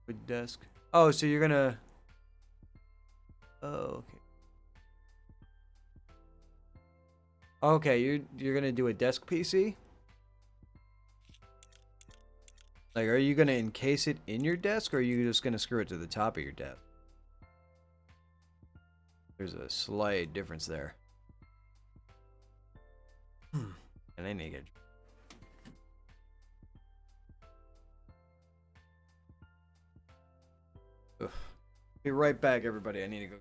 Wood desk. Oh, so you're gonna. Oh, okay. Okay, you're gonna do a desk PC? Like, are you gonna encase it in your desk, or are you just gonna screw it to the top of your desk? There's a slight difference there. And I need to get... Ugh. Be right back, everybody. I need to go.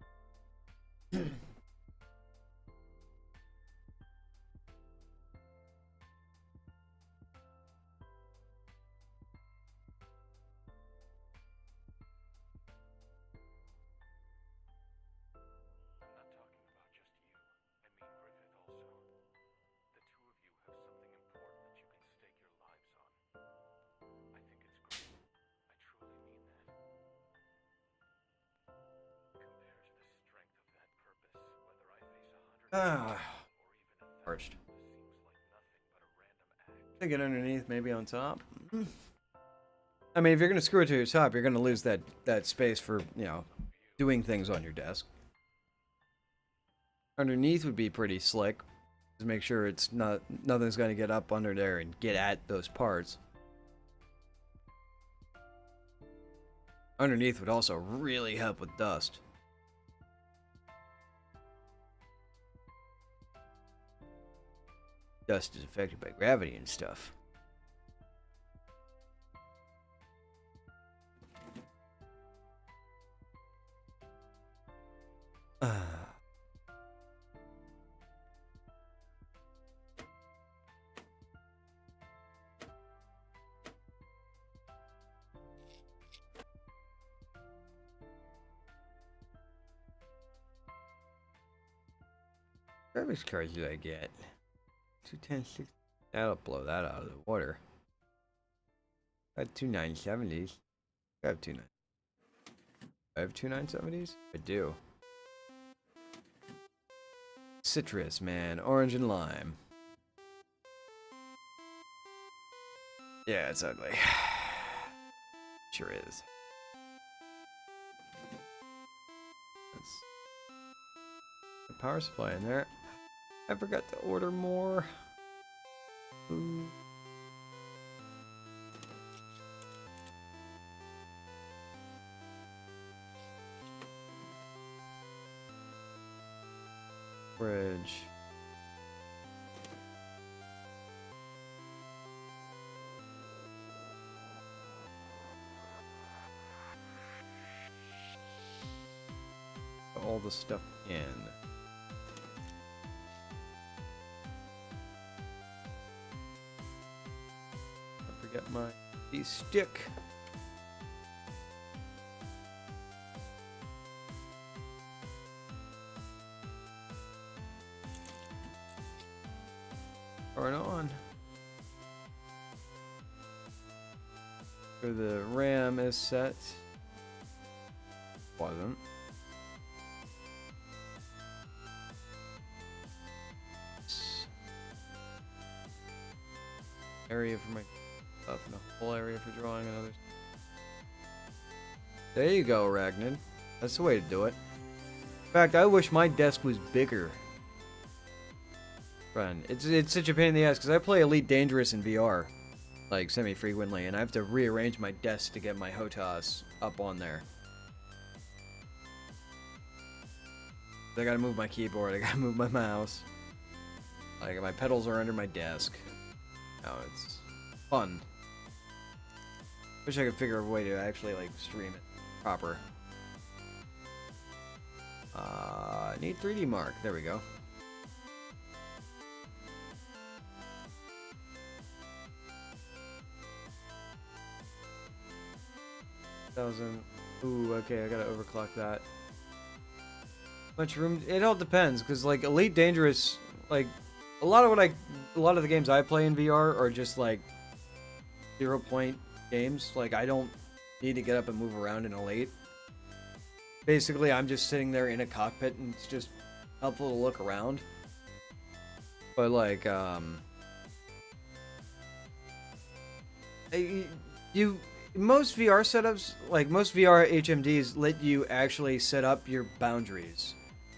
Ah, parched. Think it underneath, maybe on top. I mean, if you're gonna screw it to your top, you're gonna lose that space for, you know, doing things on your desk. Underneath would be pretty slick. Just make sure it's nothing's gonna get up under there and get at those parts. Underneath would also really help with dust. Dust is affected by gravity and stuff. Graphics cards did I get? 210, that'll blow that out of the water. I had two 970s. I have two 9. I have two 970s? I do. Citrus, man. Orange and lime. Yeah, it's ugly. Sure is. Let's put power supply in there. I forgot to order more. Ooh. Bridge. All the stuff in. Don't forget my stick. Turn on. So the RAM is set. Wasn't. Area for my stuff and a whole area for drawing and others. There you go, Arachnid. That's the way to do it. In fact, I wish my desk was bigger. Friend, it's such a pain in the ass because I play Elite Dangerous in VR, like semi-frequently, and I have to rearrange my desk to get my HOTAS up on there. I gotta move my keyboard, I gotta move my mouse. Like, my pedals are under my desk. Oh, it's fun. Wish I could figure a way to actually, like, stream it proper. I need 3D Mark. There we go. Ooh, okay, I gotta overclock that. Much room? It all depends, because, like, Elite Dangerous, like, a lot of the games I play in VR are just, like, 0-point games. Like, I don't need to get up and move around in Elite. Basically, I'm just sitting there in a cockpit, and it's just helpful to look around. But, like, most VR setups, like, most VR HMDs let you actually set up your boundaries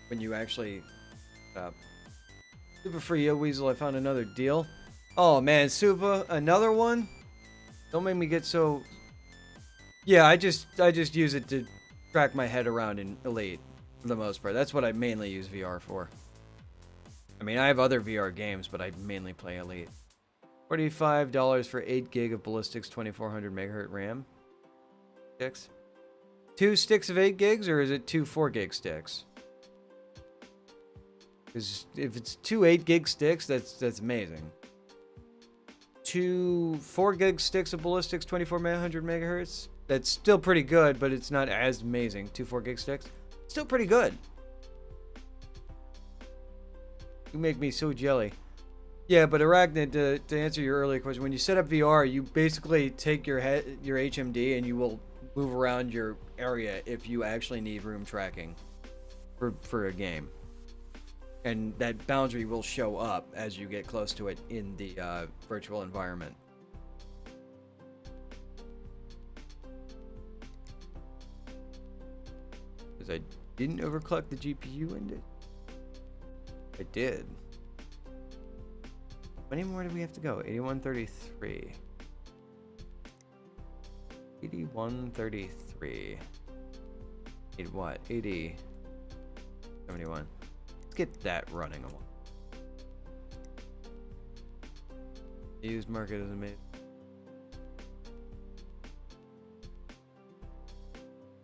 when you actually set up. Super free Weasel, I found another deal. Oh man, Super, another one? Don't make me get so... Yeah, I just use it to track my head around in Elite, for the most part. That's what I mainly use VR for. I mean, I have other VR games, but I mainly play Elite. $45 for 8 gig of ballistics, 2400 megahertz RAM. Sticks. 2 sticks of 8 gigs, or is it 2 4 gig sticks? Because if it's 2 8 gig sticks, that's amazing. 2 4 gig sticks of ballistics, 2400 megahertz. That's still pretty good, but it's not as amazing. 2 4 gig sticks, still pretty good. You make me so jelly. Yeah, but Arachnid, to answer your earlier question, when you set up VR, you basically take your HMD and you will move around your area if you actually need room tracking for a game. And that boundary will show up as you get close to it in the virtual environment. Because I didn't overclock the GPU in it. I did. How many more do we have to go? 8133. 8133. Need what? 80. 71. Let's get that running. Used market is amazing.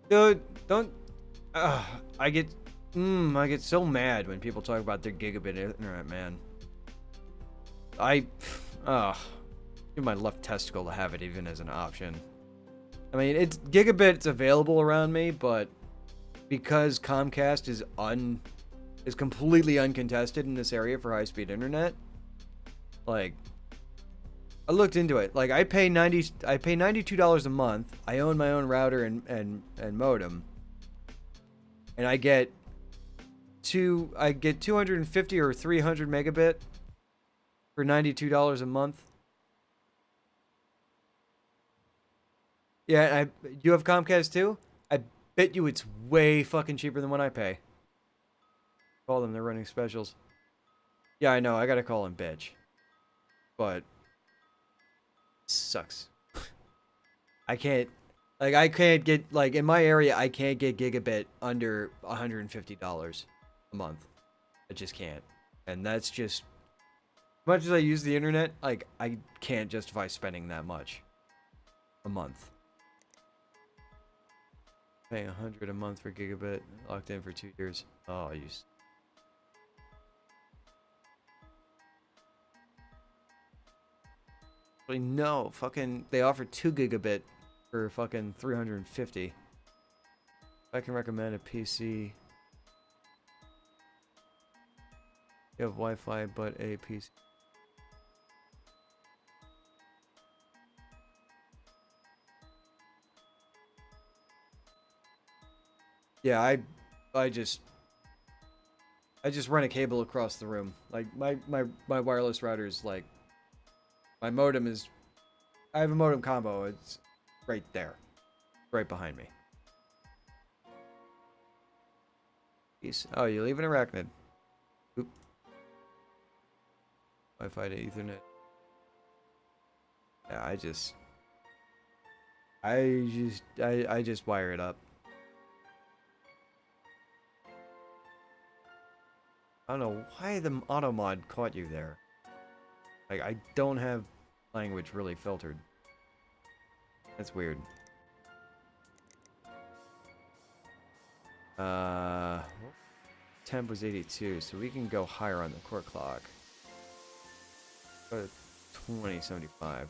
Dude, don't. I get so mad when people talk about their gigabit internet, man. Give my left testicle to have it even as an option. I mean, it's gigabit's available around me, but because Comcast is completely uncontested in this area for high-speed internet, like, I looked into it. Like, I pay $92 a month. I own my own router and modem, and I get 250 or 300 megabit for $92 a month. Yeah, you have Comcast too? I bet you it's way fucking cheaper than what I pay. Call them, they're running specials. Yeah, I know, I gotta call him bitch. But sucks. I can't get, like, in my area, I can't get gigabit under $150 a month. I just can't. And that's just, as much as I use the internet, like, I can't justify spending that much a month. Paying $100 a month for gigabit, locked in for 2 years. Oh, you. No, fucking, they offer 2 gigabit for fucking 350. I can recommend a PC. You have Wi-Fi, but a PC. Yeah, I just run a cable across the room. Like my wireless router is like, my modem is, I have a modem combo. It's right there, right behind me. Peace. Oh, you leave an arachnid. Oop. Wi-Fi to Ethernet. Yeah, I just wire it up. I don't know why the auto mod caught you there. Like, I don't have language really filtered. That's weird. Temp was 82, so we can go higher on the core clock. Go to 2075.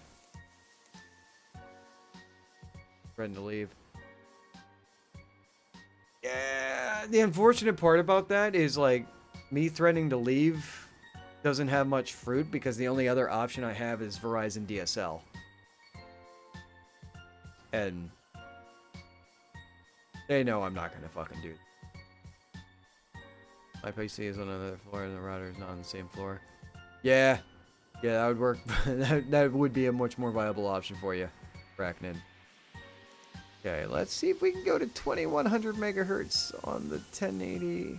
Threatened to leave. Yeah, the unfortunate part about that is, like, me threatening to leave doesn't have much fruit because the only other option I have is Verizon DSL. And they know I'm not gonna fucking do it. My PC is on another floor and the router is not on the same floor. Yeah, that would work. that would be a much more viable option for you, Arachnid. Okay, let's see if we can go to 2100 megahertz on the 1080.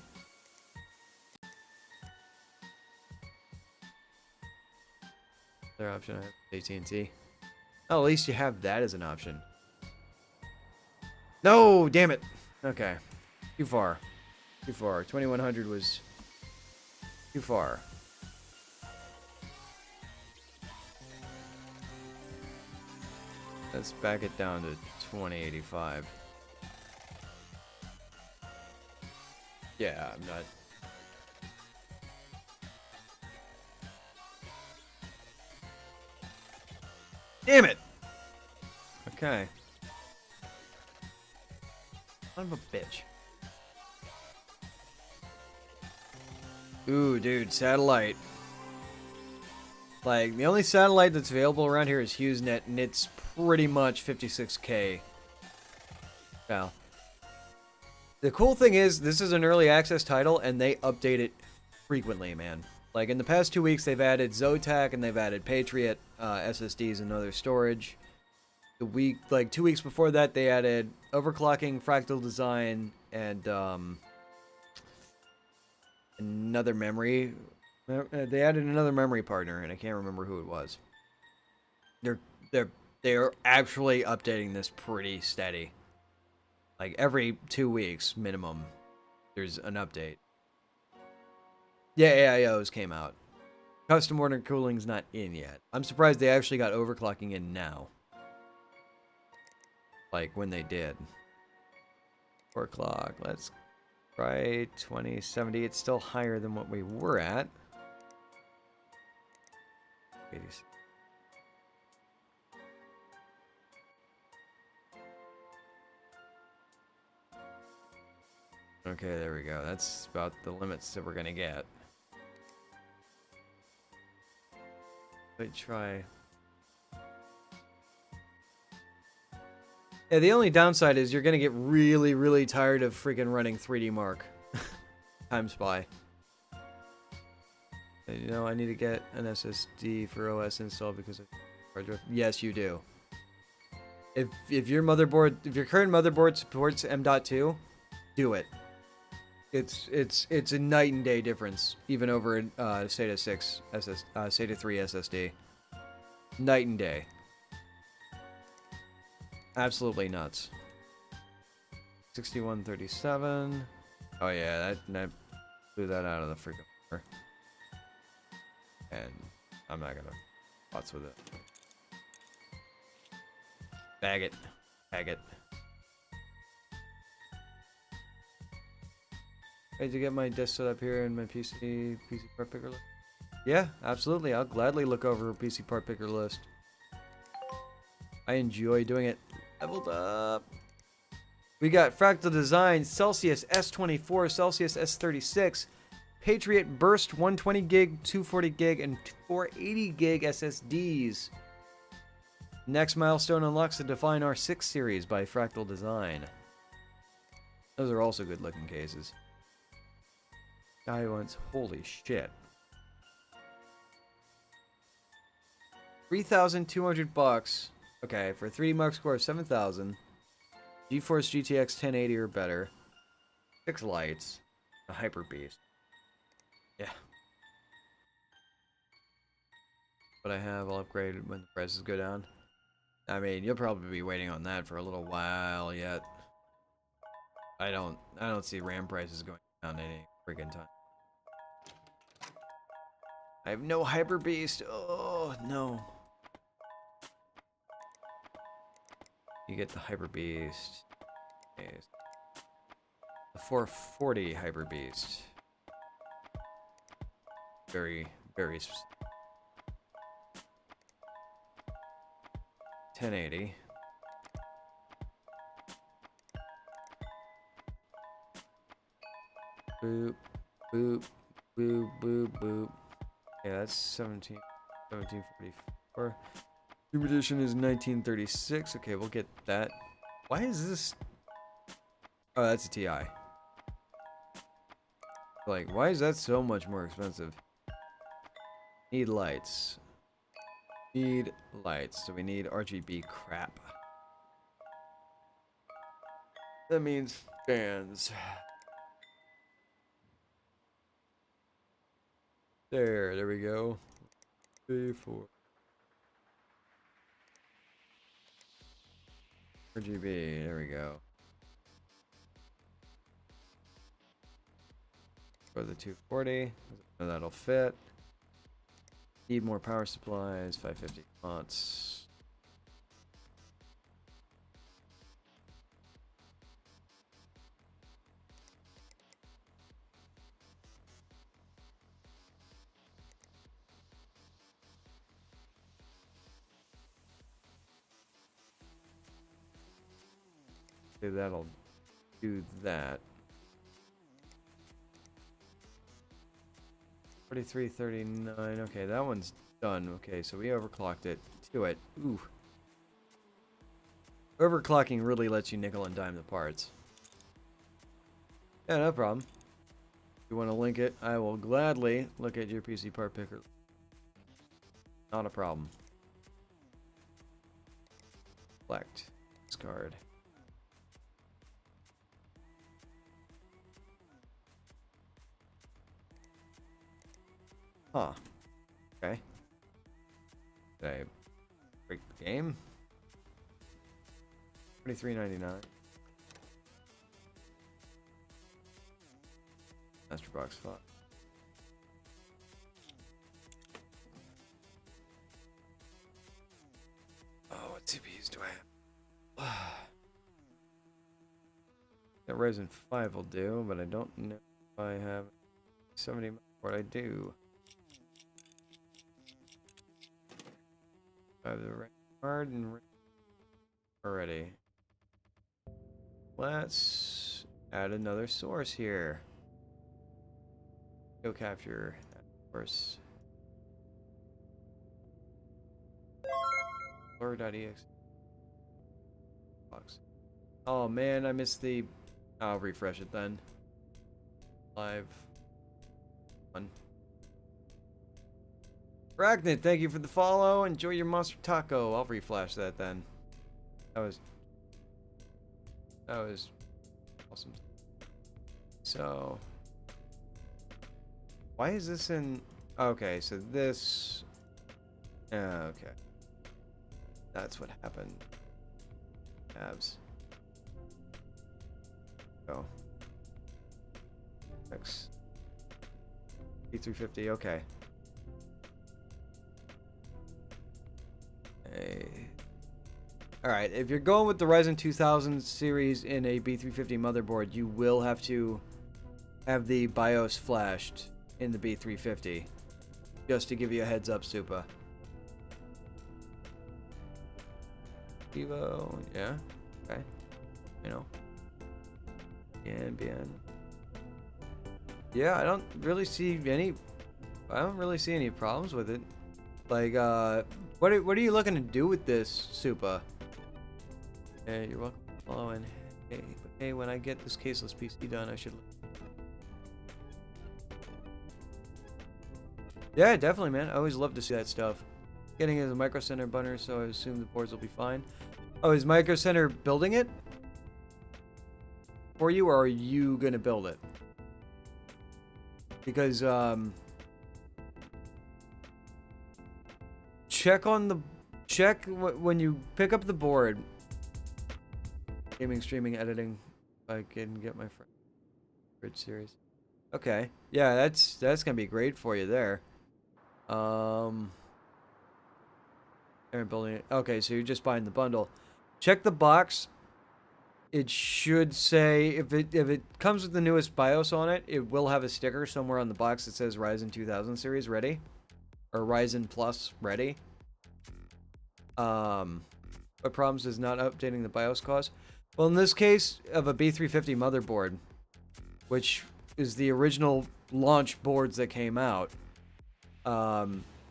Other option I have AT&T. Oh, at least you have that as an option. No, damn it. Okay, too far. Too far. 2100 was too far. Let's back it down to 2085. Yeah, I'm not. Damn it! Okay. Son of a bitch. Ooh, dude, satellite. Like, the only satellite that's available around here is HughesNet, and it's pretty much 56K. Now, the cool thing is, this is an early access title, and they update it frequently, man. Like, in the past 2 weeks, they've added Zotac, and they've added Patriot SSDs and other storage. The week, like, 2 weeks before that, they added overclocking, fractal design, and, another memory. They added another memory partner, and I can't remember who it was. They're actually updating this pretty steady. Like every 2 weeks minimum, there's an update. Yeah, AIOs came out. Custom order cooling's not in yet. I'm surprised they actually got overclocking in now. Like when they did. 4 o'clock. Let's try 2070. It's still higher than what we were at. 86. Okay, there we go. That's about the limits that we're gonna get. Let's try. Yeah, the only downside is you're gonna get really, really tired of freaking running 3D Mark. Time Spy. You know, I need to get an SSD for OS installed because of hard drive. Yes, you do. If your motherboard, if your current motherboard supports M.2, do it. It's a night and day difference, even over SATA 6 SATA 3 SSD. Night and day. Absolutely nuts. 6137. Oh yeah, that blew that out of the freaking And I'm not gonna putz with it. Bag it. Bag it. Hey, did you get my desk set up here in my PC part picker list? Yeah, absolutely. I'll gladly look over a PC part picker list. I enjoy doing it. Leveled up. We got Fractal Design, Celsius S24, Celsius S36, Patriot Burst 120 gig, 240 gig, and 480 gig SSDs. Next milestone unlocks the Define R6 series by Fractal Design. Those are also good looking cases. Guy wants, holy shit. 3,200 bucks. Okay, for 3D Mark score of 7,000. GeForce GTX 1080 or better. 6 lights. A Hyper Beast. Yeah. But I have, I'll upgrade when the prices go down. I mean, you'll probably be waiting on that for a little while yet. I don't see RAM prices going down any freaking time. I have no Hyper Beast. Oh, no. You get the Hyper Beast. Okay. The 440 Hyper Beast. Very, very 1080. Boop, boop, boop, boop, boop. Yeah, that's 1744. New edition is 1936. Okay, we'll get that. Why is this? Oh, that's a TI. Like, why is that so much more expensive? Need lights. Need lights. So we need RGB crap. That means fans. There we go. 3, 4. RGB, there we go. For the 240, that'll fit. Need more power supplies, 550 watts. Okay, that'll do that. 4339. Okay, that one's done. Okay, so we overclocked it to it. Ooh. Overclocking really lets you nickel and dime the parts. Yeah, no problem. If you want to link it, I will gladly look at your PC part picker. Not a problem. Select. Discard. Huh. Okay. Did I break the game? $23.99. Master Box 5. Oh, what CPUs do I have? That Ryzen 5 will do, but I don't know if I have 70. What I do. I have the right card and already. Let's add another source here. Go capture that source. Explorer.exe. Box. Oh man, I missed the. I'll refresh it then. Live. One. Arachnid, thank you for the follow. Enjoy your monster taco. I'll reflash that then. That was awesome. So why is this in? Okay, so this. Okay, that's what happened. Tabs. Go. X. B350. Okay. Alright, if you're going with the Ryzen 2000 series in a B350 motherboard, you will have to have the BIOS flashed in the B350. Just to give you a heads up, Supa. Evo, yeah. Okay. You know. Bien. Yeah, I don't really see any problems with it. Like, what are you looking to do with this, Supa? Hey, you're welcome for following. Hey, when I get this caseless PC done, I should. Yeah, definitely, man. I always love to see that stuff. Getting it as a Micro Center bunner, so I assume the boards will be fine. Oh, is Micro Center building it for you, or are you gonna build it? Because check when you pick up the board. Gaming, streaming, editing. If I can get my fridge series. Okay, yeah, that's gonna be great for you there. They're building it. Okay, so you're just buying the bundle. Check the box. It should say if it comes with the newest BIOS on it, it will have a sticker somewhere on the box that says Ryzen 2000 series ready, or Ryzen Plus ready. What problems does not updating the BIOS cause? Well, in this case of a B350 motherboard, which is the original launch boards that came out,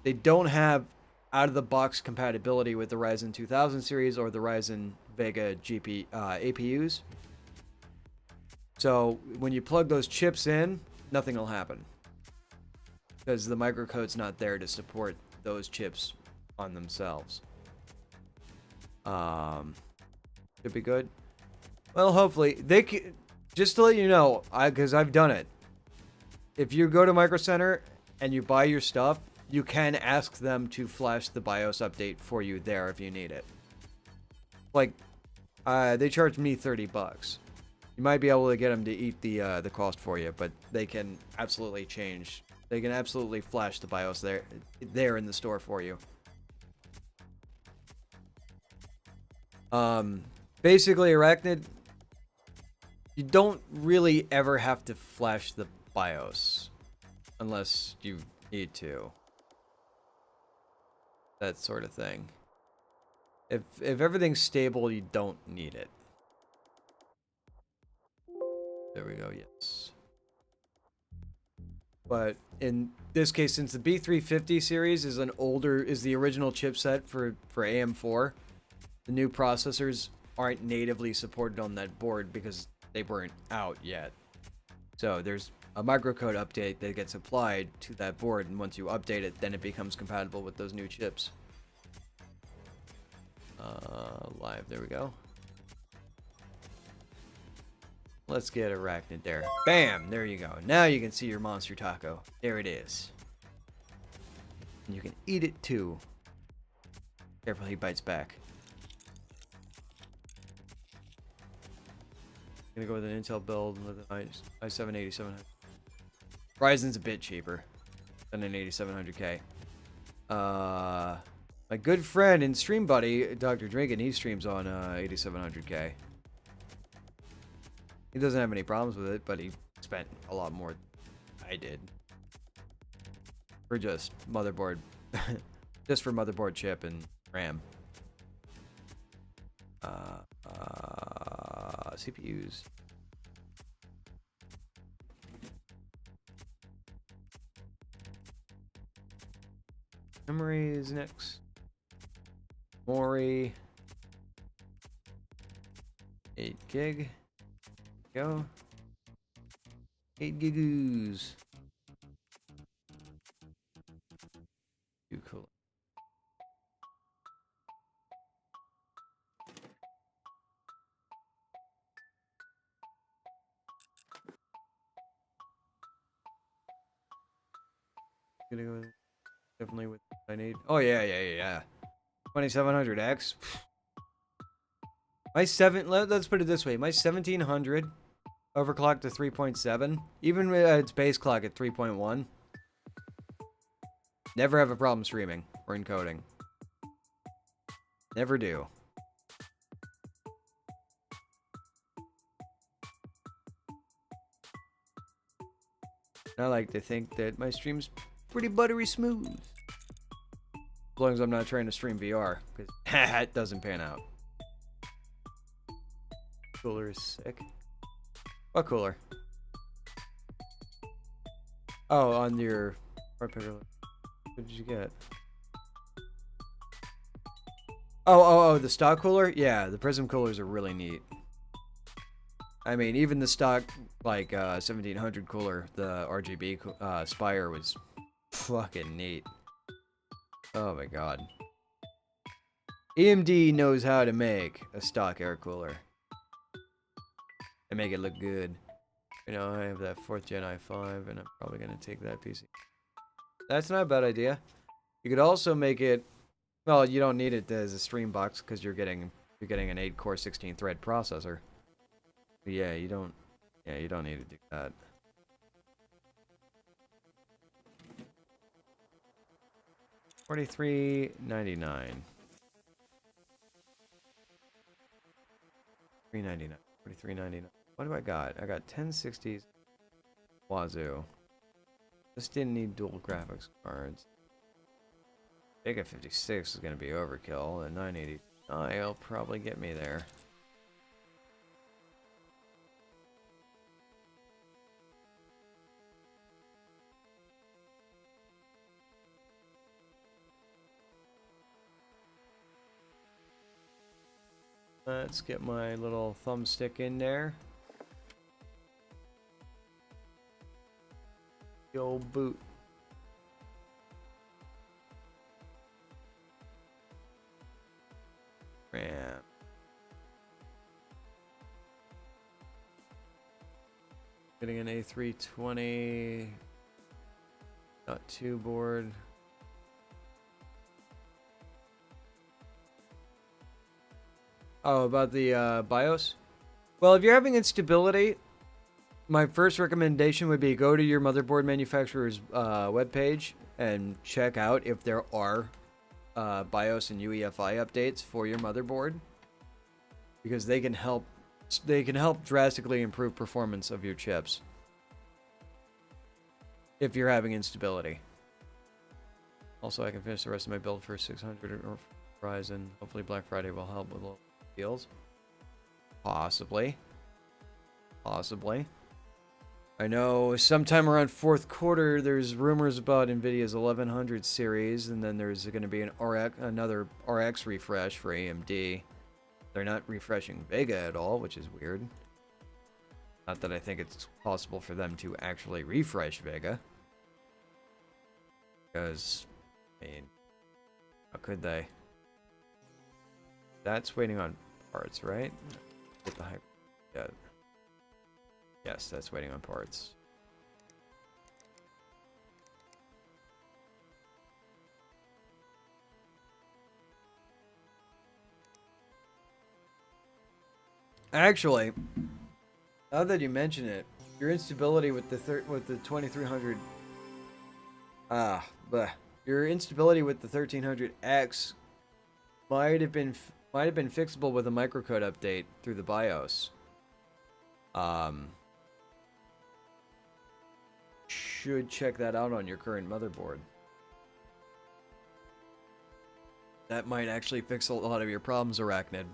they don't have out-of-the-box compatibility with the Ryzen 2000 series or the Ryzen Vega APUs. So when you plug those chips in, nothing will happen because the microcode's not there to support those chips on themselves. Should be good. Well, hopefully just to let you know, because I've done it. If you go to Micro Center and you buy your stuff, you can ask them to flash the BIOS update for you there if you need it. Like, they charge me $30. You might be able to get them to eat the cost for you, but they can absolutely change. They can absolutely flash the BIOS there in the store for you. Basically, Arachnid, you don't really ever have to flash the BIOS unless you need to. That sort of thing. If everything's stable, you don't need it. There we go, yes. But in this case, since the B350 series is the original chipset for AM4, the new processors aren't natively supported on that board because they weren't out yet. So there's a microcode update that gets applied to that board, and once you update it, then it becomes compatible with those new chips. Live, there we go. Let's get Arachnid there. Bam! There you go. Now you can see your monster taco. There it is. And you can eat it too. Careful, he bites back. Gonna go with an Intel build with an i7 8700. Ryzen's a bit cheaper than an 8700K. My good friend and stream buddy, Dr. Drinkin', he streams on 8700K. He doesn't have any problems with it, but he spent a lot more than I did. For just motherboard. Just for motherboard chip and RAM. CPUs. Memory is next. Mori. 8 gig. Go. 8 gigoos. Too cool. Gonna go definitely with what I need. Oh yeah. 2700X. Let's put it this way. My 1700 overclocked to 3.7, even with its base clock at 3.1, Never have a problem streaming or encoding. Never do. I like to think that my stream's pretty buttery smooth. As long as I'm not trying to stream VR, because it doesn't pan out. Cooler is sick. What cooler? Oh, on your part picker. What did you get? Oh, the stock cooler? Yeah, the Prism coolers are really neat. I mean, even the stock, like, 1700 cooler, the RGB Spire was fucking neat. Oh my god. AMD knows how to make a stock air cooler. And make it look good. You know, I have that 4th gen i5, and I'm probably going to take that PC. That's not a bad idea. You could also make it... Well, you don't need it as a stream box, because you're getting an 8-core 16-thread processor. But yeah, you don't need to do that. $43.99. $3.99. $43.99. What do I got? I got 1060s. Wazoo. This didn't need dual graphics cards. Vega 56 is going to be overkill, and 980 will probably get me there. Let's get my little thumbstick in there. The old boot. RAM. Getting an A320.2 board. Oh, about the BIOS? Well, if you're having instability, my first recommendation would be go to your motherboard manufacturer's webpage and check out if there are BIOS and UEFI updates for your motherboard, because they can help drastically improve performance of your chips if you're having instability. Also, I can finish the rest of my build for 600 or Ryzen. Hopefully Black Friday will help with a little deals. Possibly. I know sometime around 4th quarter there's rumors about Nvidia's 1100 series, and then there's going to be another RX refresh for AMD. They're not refreshing Vega at all, which is weird. Not that I think it's possible for them to actually refresh Vega. Because, I mean, how could they? That's waiting on parts, right? Get the hyper. Yeah. Yes, that's waiting on parts. Actually, now that you mention it, your instability with the 2300 your instability with the 1300X might have been fixable with a microcode update through the BIOS. Should check that out on your current motherboard. That might actually fix a lot of your problems, Arachnid.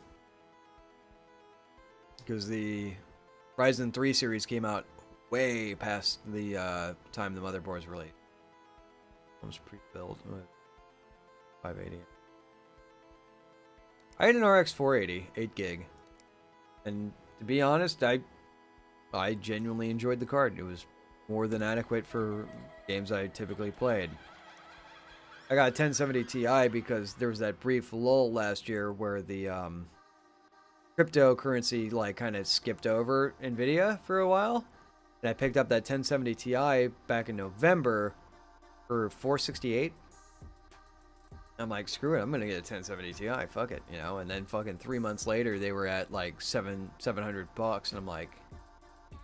Because the Ryzen 3 series came out way past the time the motherboard's released. Almost pre-built with 580. I had an RX 480, 8 gig. And to be honest, I genuinely enjoyed the card. It was more than adequate for games I typically played. I got a 1070 Ti because there was that brief lull last year where the cryptocurrency like kind of skipped over Nvidia for a while. And I picked up that 1070 Ti back in November for $468. I'm like, screw it, I'm gonna get a 1070 Ti, fuck it, you know. And then fucking 3 months later, they were at like $700, and I'm like,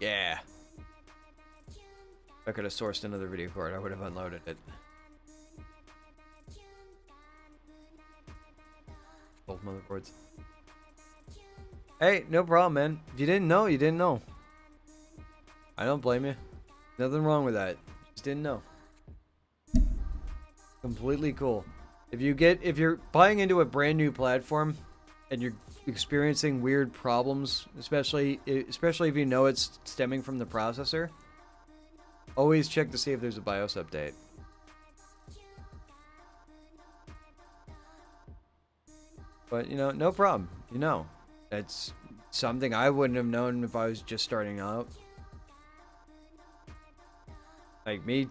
yeah. If I could have sourced another video card, I would have unloaded it. Both motherboards. Hey, no problem, man. If you didn't know, you didn't know. I don't blame you. Nothing wrong with that. Just didn't know. Completely cool. If you're buying into a brand new platform and you're experiencing weird problems, especially if you know it's stemming from the processor, always check to see if there's a BIOS update. But, you know, no problem. You know, that's something I wouldn't have known if I was just starting out. Like me,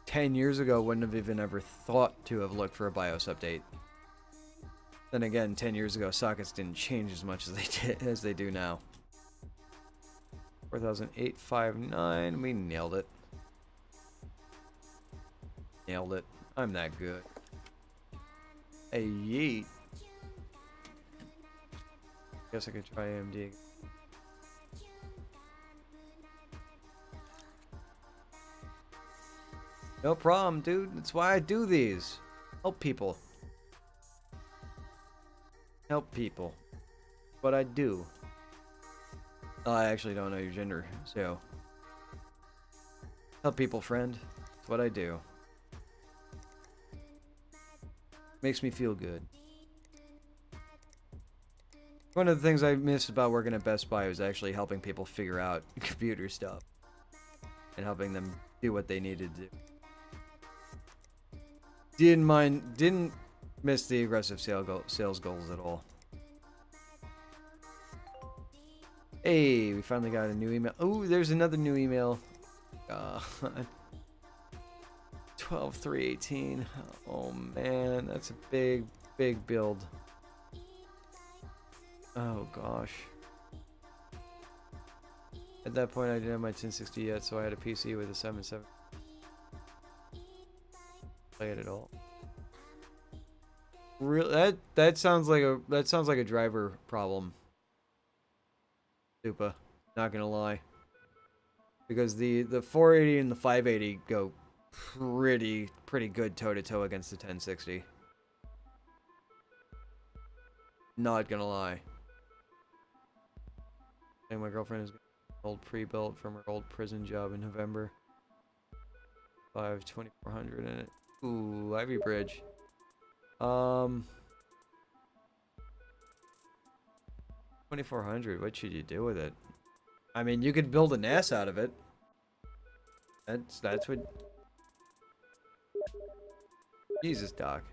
10 years ago, wouldn't have even ever thought to have looked for a BIOS update. Then again, 10 years ago, sockets didn't change as much as they do now. 4,859. We nailed it. Nailed it. I'm that good. A yeet. Guess I could try AMD. No problem, dude. That's why I do these. Help people. Help people. What I do. Oh, I actually don't know your gender, so. Help people, friend. That's what I do. Makes me feel good. One of the things I miss about working at Best Buy was actually helping people figure out computer stuff. And helping them do what they needed to do. Didn't miss the aggressive sales goals at all. Hey, we finally got a new email. Oh, there's another new email. 12/3/18. Oh man, that's a big build. Oh gosh. At that point, I didn't have my 1060 yet, so I had a PC with a 7.7. Play it at all. Real that sounds like a driver problem. Super. Not gonna lie. Because the 480 and the 580 go pretty good toe to toe against the 1060. Not gonna lie. And my girlfriend is old pre-built from her old prison job in November. 2400 in it. Ooh, Ivy Bridge. 2400. What should you do with it? I mean, you could build a NAS out of it. That's what. Jesus, Doc.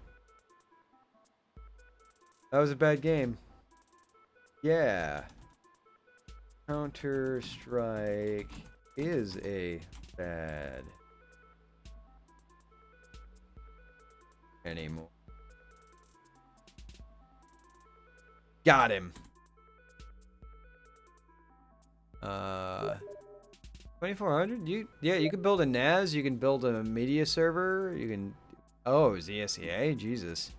That was a bad game. Yeah. Counter-Strike is a bad anymore. Got him. 2400. Yeah, you can build a NAS. You can build a media server. You can. Oh, ZSEA. Jesus.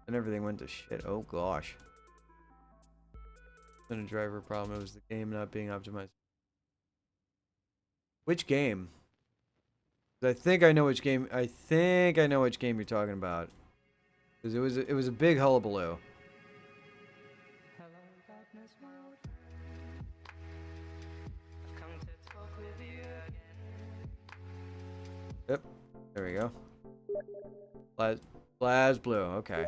And everything went to shit. Oh gosh. It's been a driver problem. It was the game not being optimized. Which game? I think I know which game. I think I know which game you're talking about. Because it was a big hullabaloo. Hello, darkness, my old friend. I've come to talk with you again. Yep. There we go. Blaz Blue. Okay.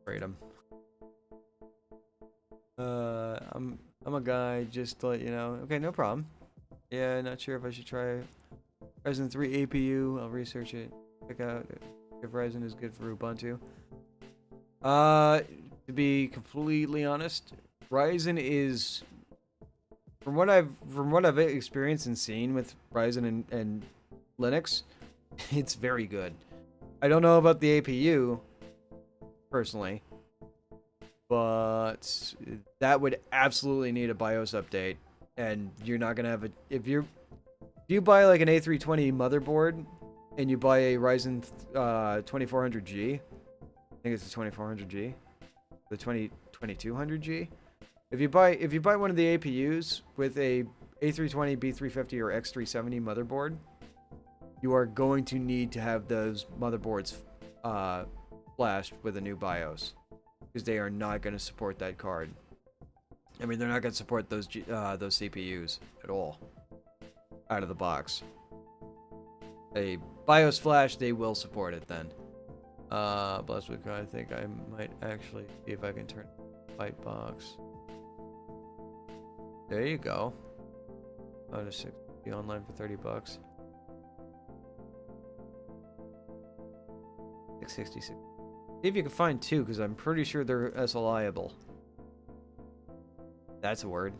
Freedom. I'm a guy, just to let you know. Okay, no problem. Yeah, not sure if I should try Ryzen 3 APU. I'll research it. Check out if Ryzen is good for Ubuntu. To be completely honest, Ryzen is from what I've experienced and seen with Ryzen and Linux, it's very good. I don't know about the APU personally, but that would absolutely need a BIOS update, and you're not gonna have a if you buy like an A320 motherboard and you buy a Ryzen 2400G, I think it's the 2400G, the 2200G. If you buy one of the APUs with a A320, B350, or X370 motherboard, you are going to need to have those motherboards flashed with a new BIOS, because they are not going to support that card. I mean, they're not going to support those CPUs at all out of the box. A BIOS flash, they will support it then. Blessed with God, I think I might actually see if I can turn light box. There you go. Oh, just be online for $30. 666. See if you can find two, because I'm pretty sure they're SLI-able. That's a word.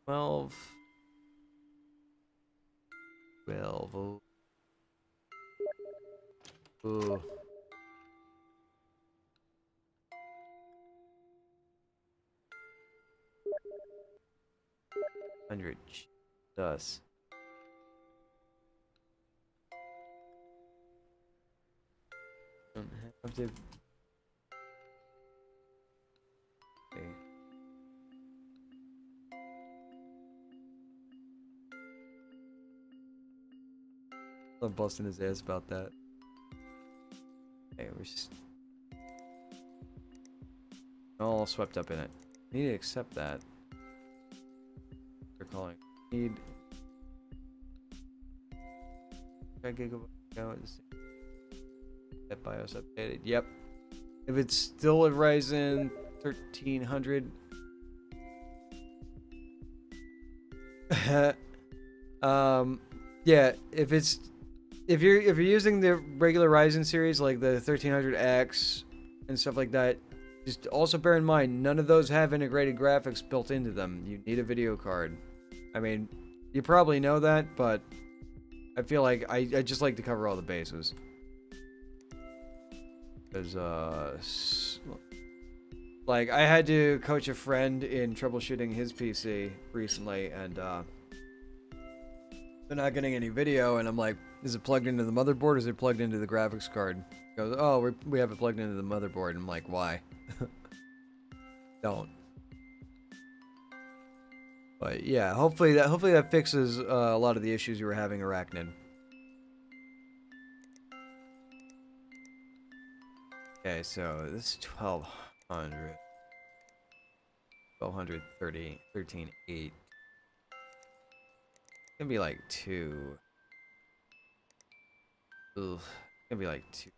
12. 12. Oh. Ooh. $100. Jesus. Don't have to. Okay. I'm busting his ass about that. Okay, we're just all swept up in it. Need to accept that. They're calling. Need. Gigabyte. That BIOS updated. Yep. If it's still a Ryzen 1300. Yeah, if you're using the regular Ryzen series like the 1300X and stuff like that, just also bear in mind none of those have integrated graphics built into them. You need a video card. I mean, you probably know that, but I feel like I just like to cover all the bases. Because like I had to coach a friend in troubleshooting his PC recently, and they're not getting any video, and I'm like, is it plugged into the motherboard or is it plugged into the graphics card? He goes, oh, we have it plugged into the motherboard. I'm like, why? Don't. But yeah, hopefully that fixes a lot of the issues you were having, Arachnid. Okay, so this is 1200. 1230, 13.8. It's gonna be like 2. Ugh, it's gonna be like 2.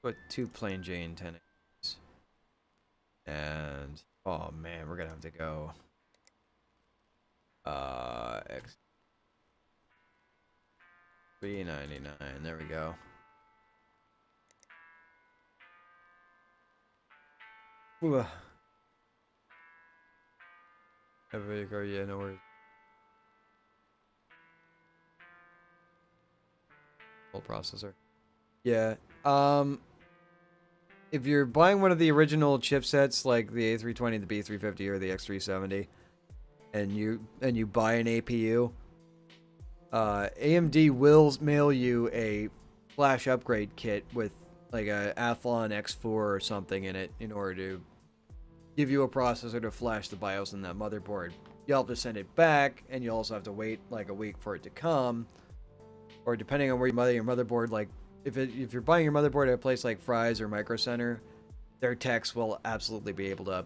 Put 2 plain Jane 1080s. And oh man, we're gonna have to go X 399. There we go. Ooh. Everybody go, yeah, no worries. Full processor. Yeah. If you're buying one of the original chipsets like the A320, the B350, or the X370, and you buy an APU, AMD will mail you a flash upgrade kit with like a Athlon X4 or something in it in order to give you a processor to flash the BIOS in that motherboard. You'll have to send it back, and you'll also have to wait like a week for it to come. Or depending on where you buy your motherboard, like if you're buying your motherboard at a place like Fry's or Micro Center, their techs will absolutely be able to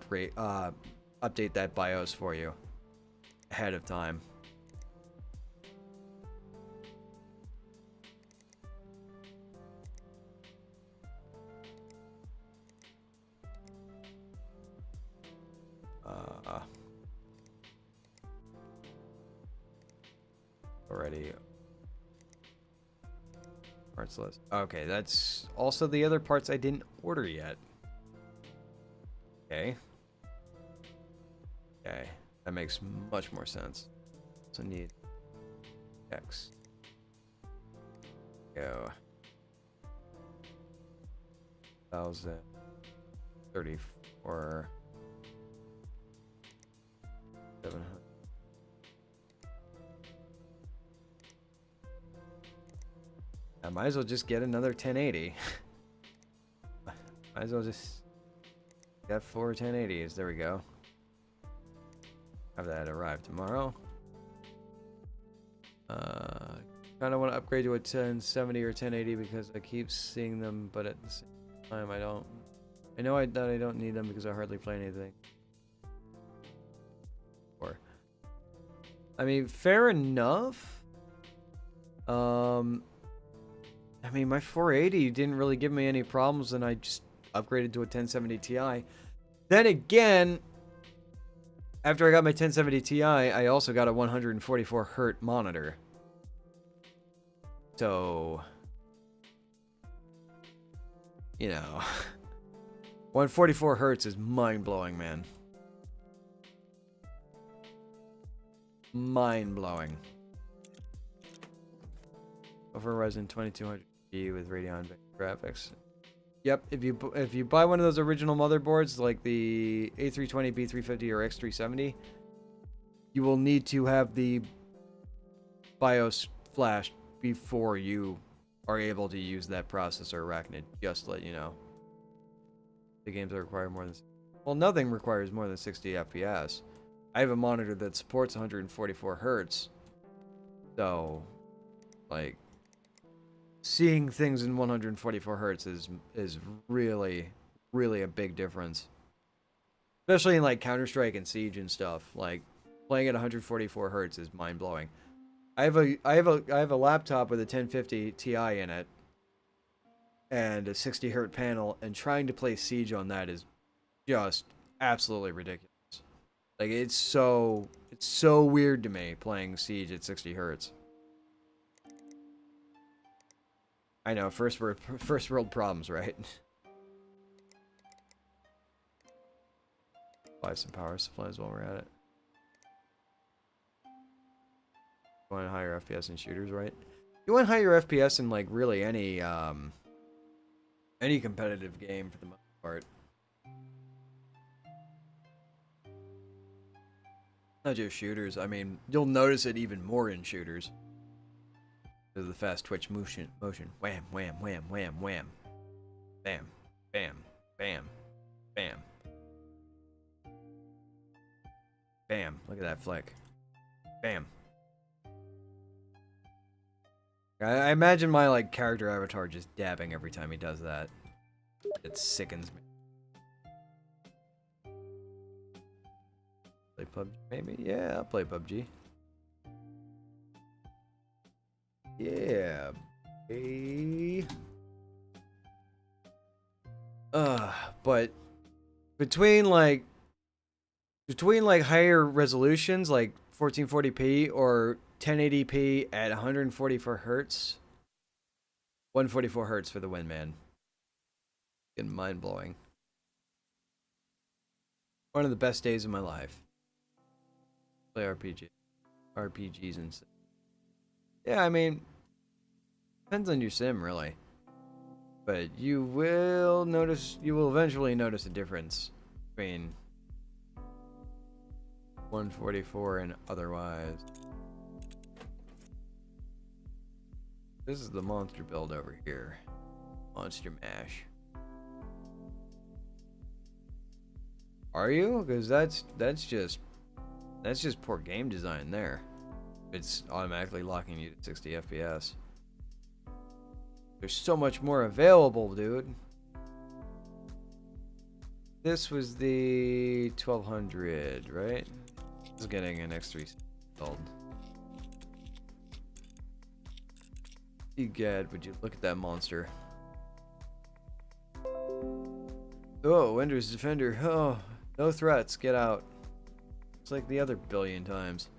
update that BIOS for you ahead of time. Already. Parts list. Okay, that's also the other parts I didn't order yet. Okay. Okay, that makes much more sense. So need X. Go. 1034. 700. I might as well just get another 1080. Might as well just get 4 1080s. There we go. Have that arrive tomorrow. Kind of want to upgrade to a 1070 or 1080 because I keep seeing them, but at the same time I don't. I know that I don't need them because I hardly play anything. Or, I mean, fair enough. I mean, my 480 didn't really give me any problems, and I just upgraded to a 1070 Ti. Then again, after I got my 1070 Ti, I also got a 144 hertz monitor. So, you know, 144 hertz is mind-blowing, man. Mind-blowing. Over Ryzen 2200G with Radeon graphics. Yep, if you buy one of those original motherboards like the A320, B350, or X370, you will need to have the BIOS flashed before you are able to use that processor, Arachnid. Just to let you know. The games that require more than... Well, nothing requires more than 60 FPS. I have a monitor that supports 144 hertz. So, like, seeing things in 144 hertz is really, really a big difference. Especially in, like, Counter-Strike and Siege and stuff. Like, playing at 144 hertz is mind-blowing. I have a laptop with a 1050 Ti in it and a 60 hertz panel, and trying to play Siege on that is just absolutely ridiculous. Like, it's so weird to me playing Siege at 60 hertz. I know, first world problems, right? Buy some power supplies while we're at it. You want higher FPS in shooters, right? You want higher FPS in, like, really any competitive game for the most part. Not just shooters. I mean, you'll notice it even more in shooters. Because of the fast twitch motion. Wham, wham, wham, wham, wham. Bam, bam, bam, bam. Bam. Look at that flick. Bam. I imagine my, like, character avatar just dabbing every time he does that. It sickens me. Play PUBG, maybe? Yeah, I'll play PUBG. Yeah, baby. But between higher resolutions, like 1440p or 1080p at 144 hertz, 144 hertz for the win, man. Getting mind-blowing. One of the best days of my life. Play RPGs and stuff. Yeah, I mean, depends on your sim, really. But you will eventually notice a difference between 144 and otherwise. This is the monster build over here. Monster mash. Are you? Because that's just poor game design there. It's automatically locking you to 60 FPS. There's so much more available, dude. This was the 1200, right? I was getting an X3 build. You get, would you look at that monster? Oh, Windows Defender. Oh, no threats. Get out. It's like the other billion times.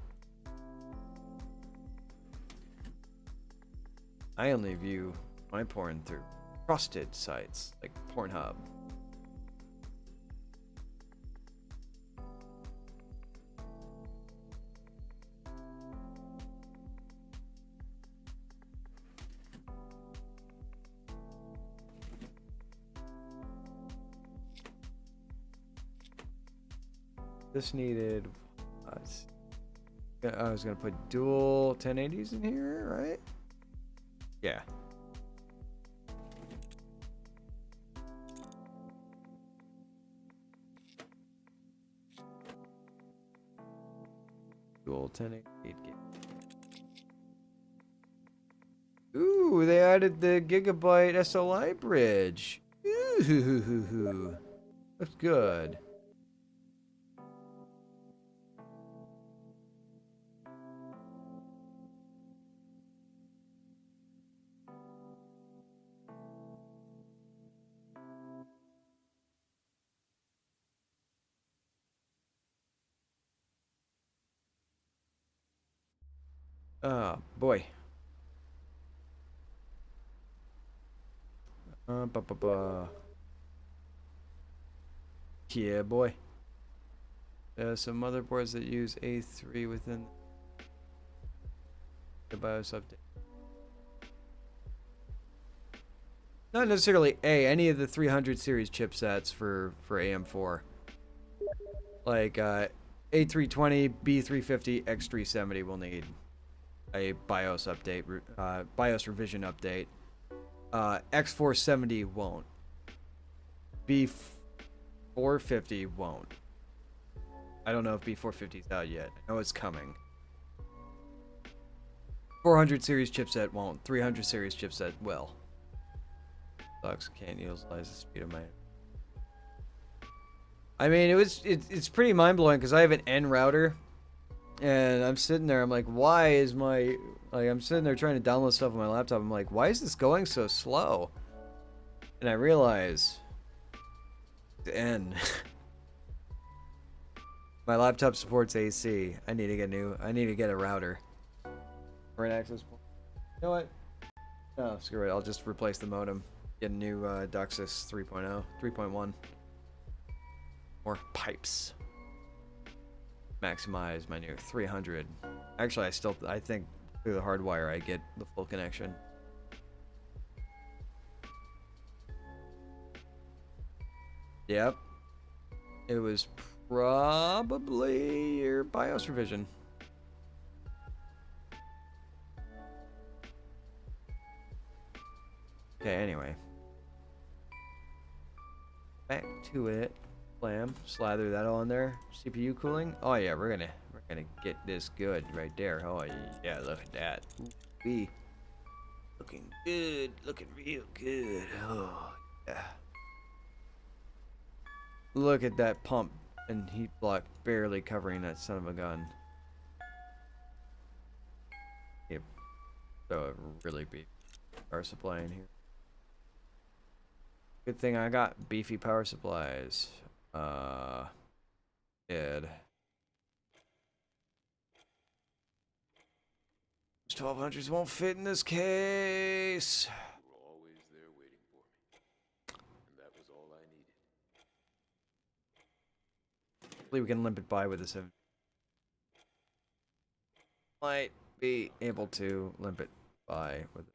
I only view my porn through trusted sites like Pornhub. This needed... I was gonna put dual 1080s in here, right? Yeah. Cool, 1088 gig. Ooh, they added the gigabyte SLI bridge. Ooh, that's good. Oh, boy. Ba, ba, ba. Yeah, boy. Some motherboards that use A3 within the BIOS update. Not necessarily any of the 300 series chipsets for AM4. Like A320, B350, X370 will need a BIOS update, BIOS revision update. X470 won't. B450 won't. I don't know if B450 is out yet. I know it's coming. 400 series chipset won't. 300 series chipset will. Sucks. Can't utilize the speed of my. I mean, it's pretty mind blowing because I have an N router, and I'm sitting there. I'm like, why is my I'm sitting there trying to download stuff on my laptop. I'm like, why is this going so slow? And I realize the N. My laptop supports AC. I need to get a router or an access point. You know what? No, screw it. I'll just replace the modem. Get a new DOCSIS 3.0, 3.1. More pipes. Maximize my new 300. Actually, I think through the hardwire I get the full connection. Yep. It was probably your BIOS revision. Okay, anyway. Back to it. Blam. Slather that on there. CPU cooling. Oh yeah, we're gonna get this good right there. Oh yeah, look at that. Ooh, looking good. Looking real good. Oh yeah. Look at that pump and heat block barely covering that son of a gun. Yep. So it really beat power supply in here. Good thing I got beefy power supplies. Ed. 1200s won't fit in this case. You were always there waiting for me. And that was all I needed. Hopefully we can limp it by with this. Might be able to limp it by with it.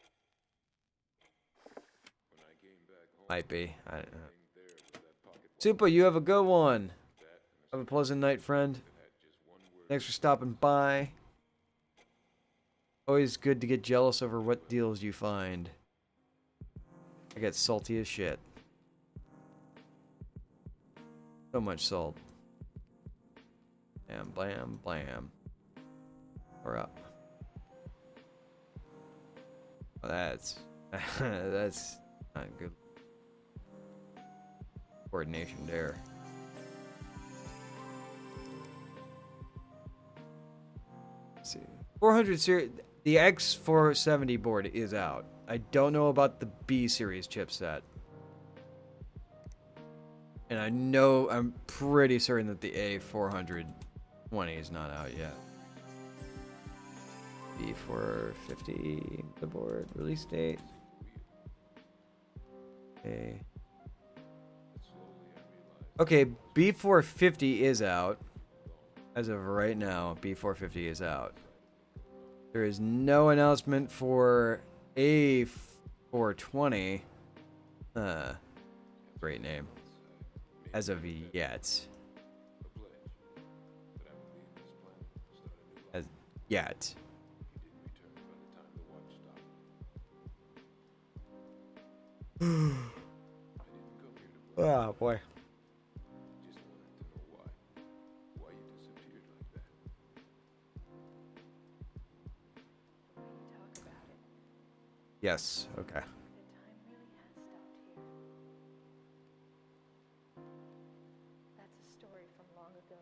When I came back home, Might be. I don't know. there was that pocket watch Super, you have a good one. that and Have a pleasant night, friend. that had just one word. Thanks for stopping by. Always good to get jealous over what deals you find. I get salty as shit. So much salt. Blam, blam, blam. We're up. Oh, that's that's not good coordination there. Let's see. 400 series. The X470 board is out. I don't know about the B series chipset. And I'm pretty certain that the A420 is not out yet. B450, the board, release date. Okay. Okay, B450 is out. As of right now, B450 is out. There is no announcement for A420. Great name. As of yet. As yet. Oh boy. Just wanted to know why. Why you disappeared like that. Yes. Okay. The time really has stopped here. That's a story from long ago.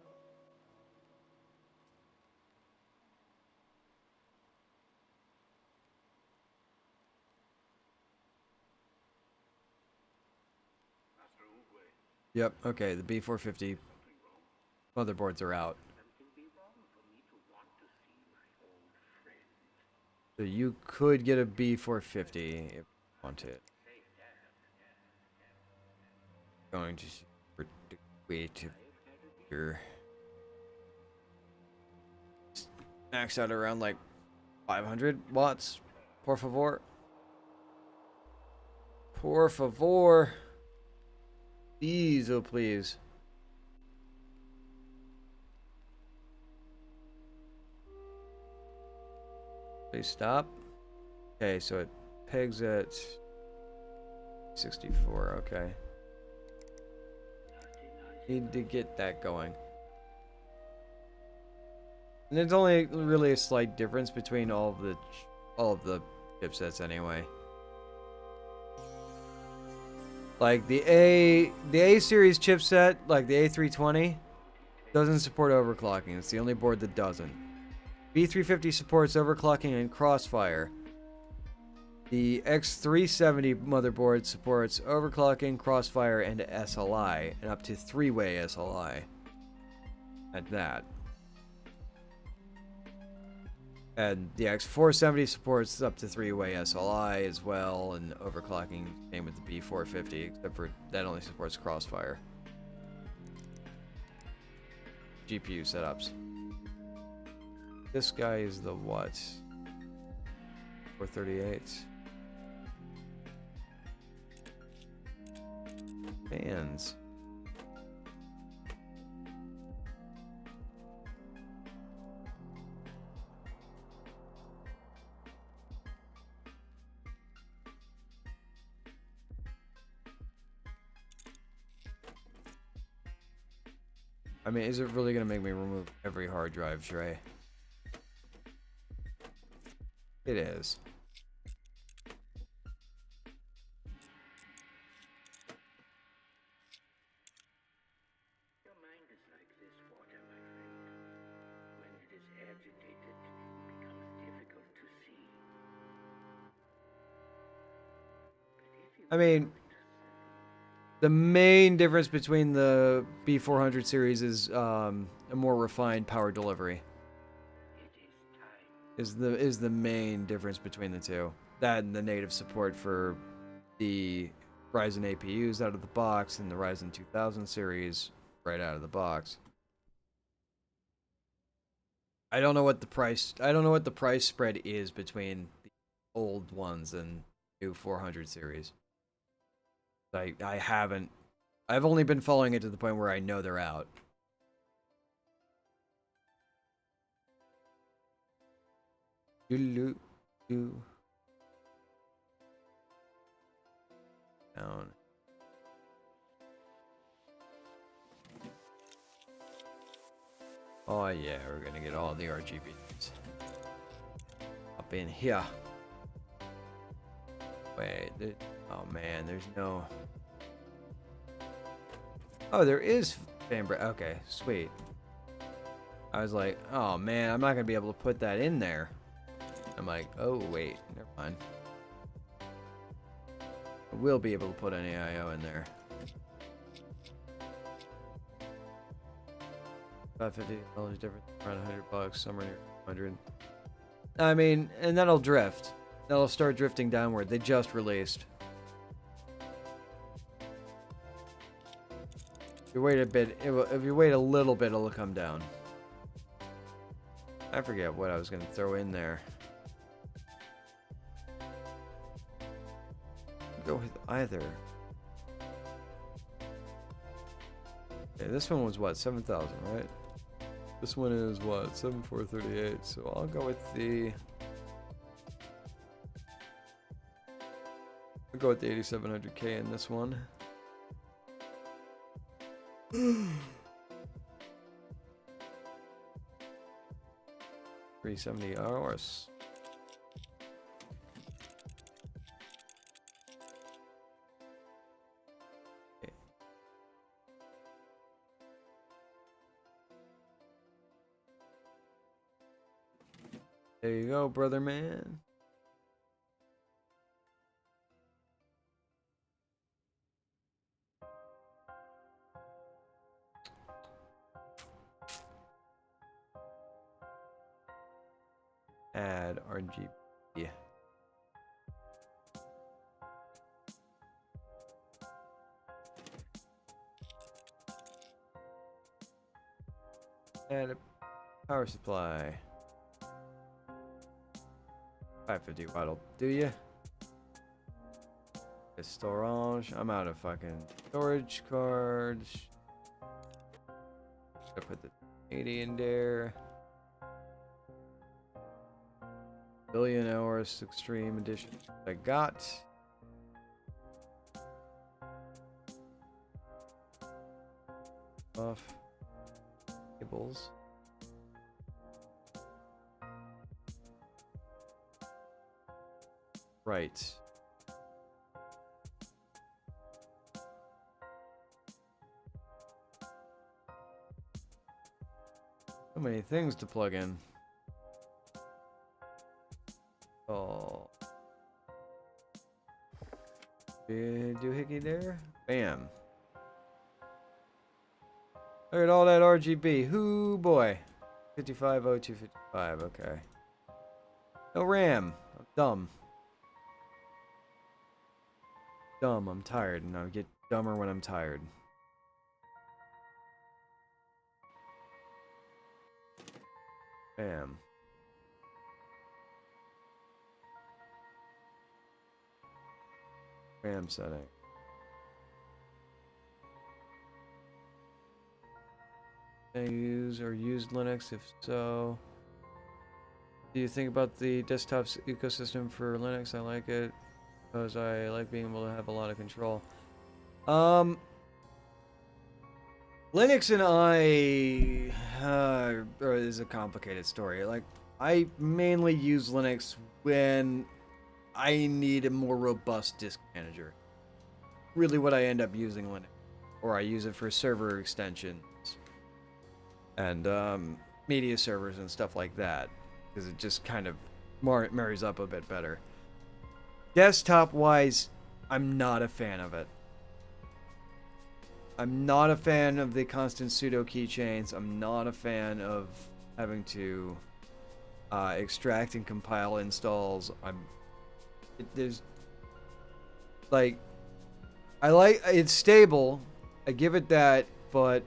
Yep. Okay. The B450 motherboards are out. So you could get a B450 if you wanted. Going to way to your max out around like 500 watts. Por favor. Por favor. Please, oh please. Please stop. Okay, so it pegs at 64, okay. Need to get that going. And there's only really a slight difference between all of the chipsets anyway. Like the A series chipset, like the A320, doesn't support overclocking. It's the only board that doesn't. B350 supports overclocking and crossfire. The X370 motherboard supports overclocking, crossfire, and SLI, and up to 3-way SLI. At that. And the X470 supports up to 3-way SLI as well, and overclocking, same with the B450, except for that only supports crossfire. GPU setups. This guy is the what? 438. Fans. I mean, is it really gonna make me remove every hard drive tray? It is. Your mind is like this water, my friend. When it is agitated, it becomes difficult to see. But if you I mean, the main difference between the B400 series is a more refined power delivery. it is time. Is the main difference between the two. That and the native support for the Ryzen APUs out of the box and the Ryzen 2000 series right out of the box. I don't know what the price spread is between the old ones and new 400 series. I've only been following it to the point where I know they're out. Down. Oh yeah, we're gonna get all the RGBs up in here. Wait, oh man, there's no. Oh, there is fan break. Okay, sweet. I was like, oh man, I'm not gonna be able to put that in there. I'm like, oh wait, never mind. I will be able to put an AIO in there. About $50 difference, around $100, somewhere near 100. I mean, and that'll drift. That'll start drifting downward. They just released. If you wait a bit, if you wait a little bit, it'll come down. I forget what I was gonna throw in there. Go with either. Okay, this one was what, 7,000, right? This one is what, 7438. So I'll go with the. I'll go with the 8700K in this one. 370 hours. There you go, brother man. Add RGB. Add a power supply. 550 watt'll do ya? Storage. I'm out of fucking storage cards. Gotta put the 80 in there. Billion hours extreme edition. I got. Off. Cables. Right. So many things to plug in. Oh. Doohickey there? Bam. Look at all that RGB. Hoo boy. 550255, okay. No RAM. I'm dumb. I'm tired, and I get dumber when I'm tired. Bam. RAM setting. Use or used Linux? If so, do you think about the desktop's ecosystem for Linux? I like it because I like being able to have a lot of control. Linux and I is a complicated story. Like, I mainly use Linux when I need a more robust disk manager. Really what I end up using Linux. Or I use it for server extensions. And media servers and stuff like that. Because it just kind of marries up a bit better. Desktop-wise, I'm not a fan of it. I'm not a fan of the constant sudo keychains. I'm not a fan of having to extract and compile installs. There's like, it's stable. I give it that, but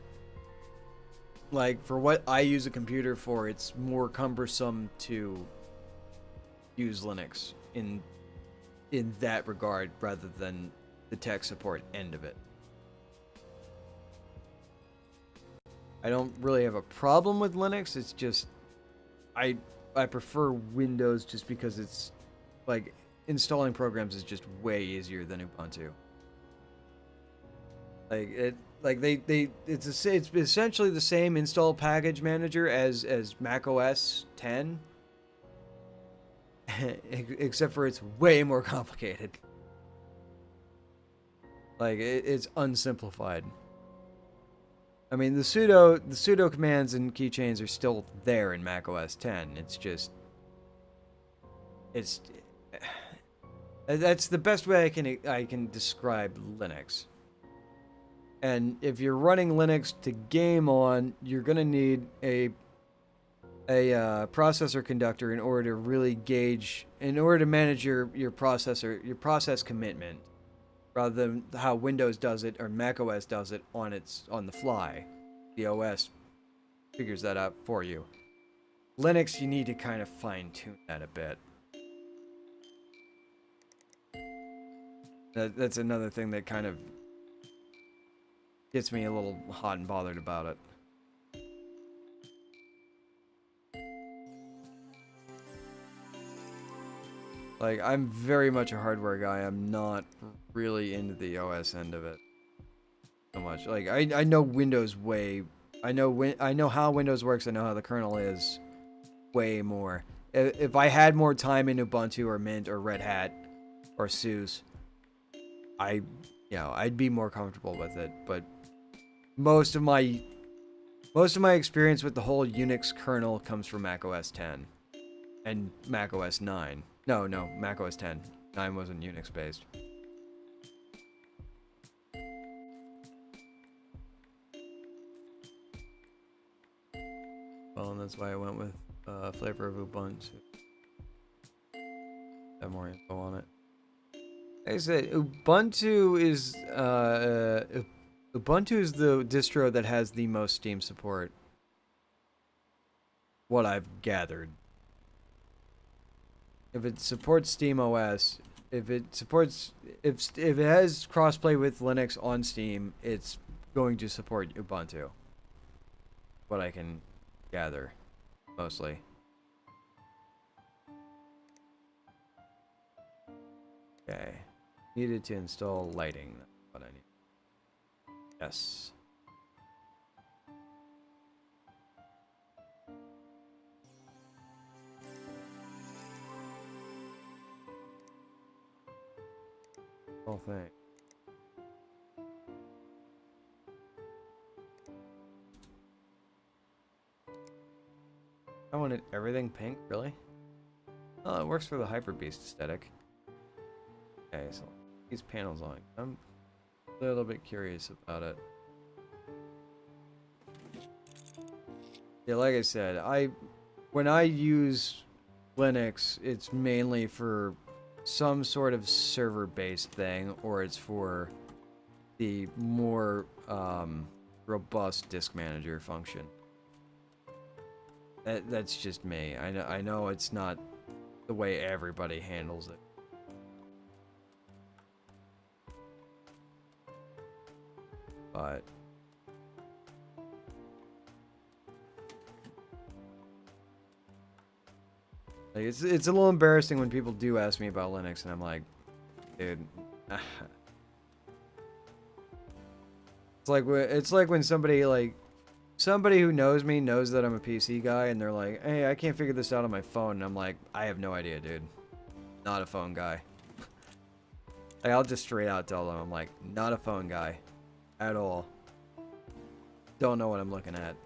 like for what I use a computer for, it's more cumbersome to use Linux in that regard rather than the tech support end of it. I don't really have a problem with Linux. It's just I prefer Windows just because it's like installing programs is just way easier than Ubuntu. It's essentially the same install package manager as Mac OS 10, except for it's way more complicated. Like it's unsimplified. I mean, the pseudo commands and keychains are still there in Mac OS 10. That's the best way I can describe Linux. And if you're running Linux to game on, you're gonna need a processor conductor in order to really gauge, in order to manage your process commitment, rather than how Windows does it or Mac OS does it on the fly. The OS figures that out for you. Linux, you need to kind of fine tune that a bit. That's another thing that kind of gets me a little hot and bothered about it. Like, I'm very much a hardware guy. I'm not really into the OS end of it so much. Like, I know Windows way. I know how Windows works. I know how the kernel is way more. If I had more time in Ubuntu or Mint or Red Hat or SUSE, I'd be more comfortable with it. But most of my experience with the whole Unix kernel comes from Mac OS 10. And Mac OS 9. No, Mac OS 10. 9 wasn't Unix based. Well, and that's why I went with flavor of Ubuntu. Have more info on it. Like I said, Ubuntu is the distro that has the most Steam support. What I've gathered. If it supports Steam OS, if it has crossplay with Linux on Steam, it's going to support Ubuntu. What I can gather, mostly. Okay. Needed to install lighting. That's what I need. Yes. Whole thing. I wanted everything pink, really? Oh, it works for the Hyper Beast aesthetic. Okay, so these panels on. I'm a little bit curious about it. Yeah, like I said, when I use Linux, it's mainly for some sort of server-based thing, or it's for the more robust disk manager function. That's just me. I know it's not the way everybody handles it. But like, it's a little embarrassing when people do ask me about Linux, and I'm like, dude. It's like when somebody who knows me knows that I'm a PC guy, and they're like, hey, I can't figure this out on my phone, and I'm like, I have no idea, dude. Not a phone guy. Like, I'll just straight out tell them, I'm like, not a phone guy. At all. Don't know what I'm looking at.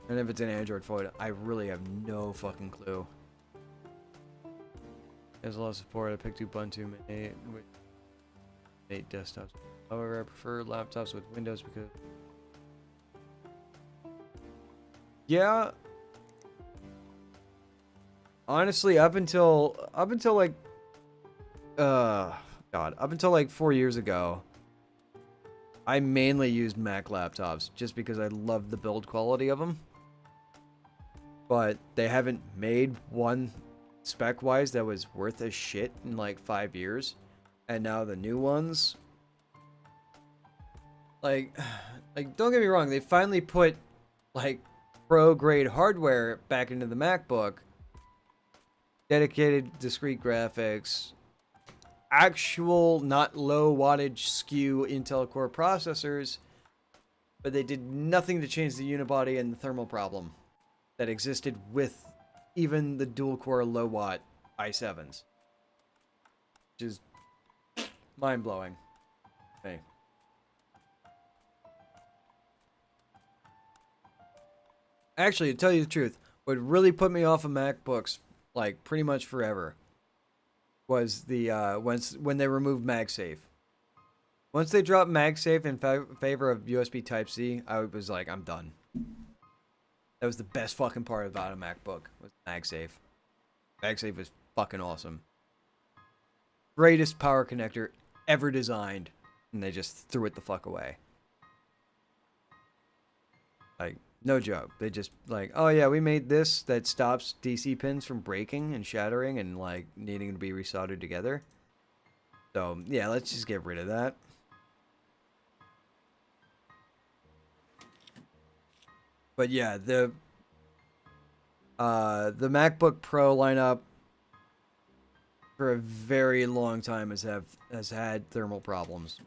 And if it's an Android phone, I really have no fucking clue. There's a lot of support. I picked Ubuntu Mate with 8 desktops. However, I prefer laptops with Windows because... Yeah. Honestly, up until like... God, up until like 4 years ago, I mainly used Mac laptops just because I loved the build quality of them. But they haven't made one spec-wise that was worth a shit in like 5 years. And now the new ones... Like, don't get me wrong, they finally put, like, pro-grade hardware back into the MacBook. Dedicated discrete graphics. Actual, not low wattage SKU Intel Core processors. But they did nothing to change the unibody and the thermal problem that existed with even the dual-core low-watt i7s. Which is mind-blowing. Hey. Actually, to tell you the truth, what really put me off of MacBooks, like, pretty much forever, was the, when they removed MagSafe. Once they dropped MagSafe in favor of USB Type-C, I was like, I'm done. That was the best fucking part about a MacBook, was MagSafe. MagSafe was fucking awesome. Greatest power connector ever designed, and they just threw it the fuck away. Like, no joke. They just, like, oh yeah, we made this that stops DC pins from breaking and shattering and, like, needing to be resoldered together. So, yeah, let's just get rid of that. But yeah, the MacBook Pro lineup for a very long time has had thermal problems.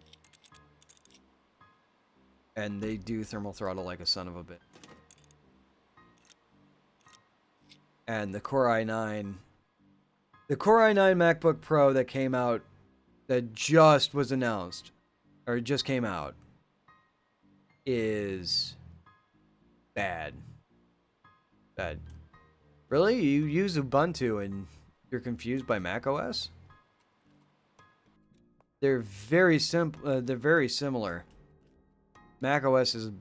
And they do thermal throttle like a son of a bitch. And the Core i9 MacBook Pro that came out, that just was announced, or just came out, is bad. Sad. Really? You use Ubuntu and you're confused by macOS? They're very simple. They're very similar. macOS is a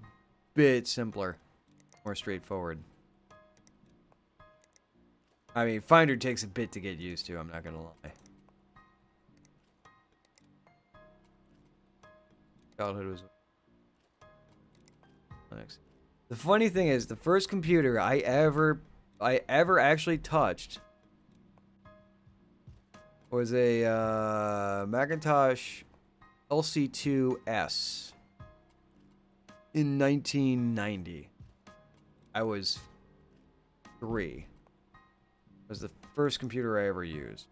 bit simpler, more straightforward. I mean, Finder takes a bit to get used to. I'm not gonna lie. Childhood was Linux. The funny thing is, the first computer I ever actually touched was a Macintosh LC2S in 1990. I was 3. It was the first computer I ever used.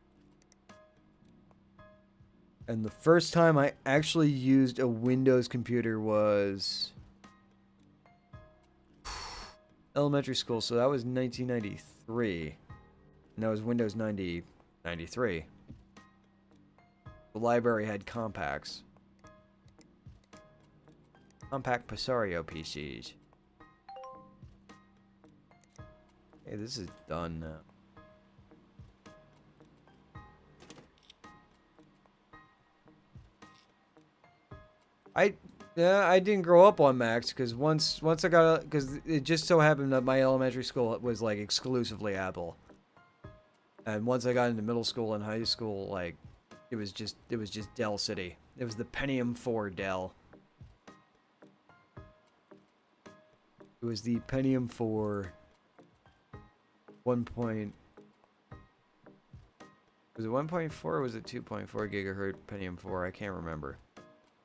And the first time I actually used a Windows computer was elementary school, so that was 1993. And that was Windows 93. The library had compacts. Compact Pasario PCs. Hey, this is done now. I didn't grow up on Macs because once I got because it just so happened that my elementary school was like exclusively Apple, and once I got into middle school and high school, like it was just Dell City. It was the Pentium 4 Dell. It was the Pentium 4 1. Was it 1.4 or was it 2.4 gigahertz Pentium 4? I can't remember.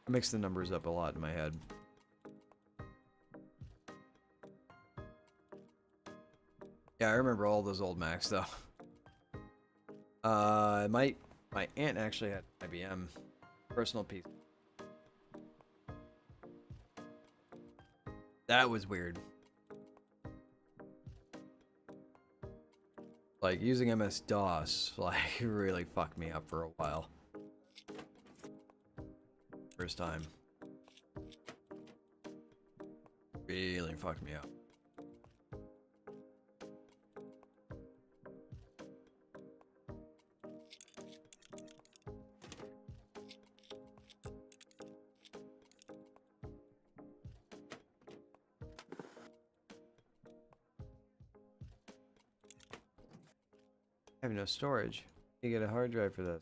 I mix the numbers up a lot in my head. Yeah, I remember all those old Macs though. My aunt actually had IBM personal PC. That was weird. Like using MS-DOS, like really fucked me up for a while. First time. Really fucked me up. I have no storage. You get a hard drive for this.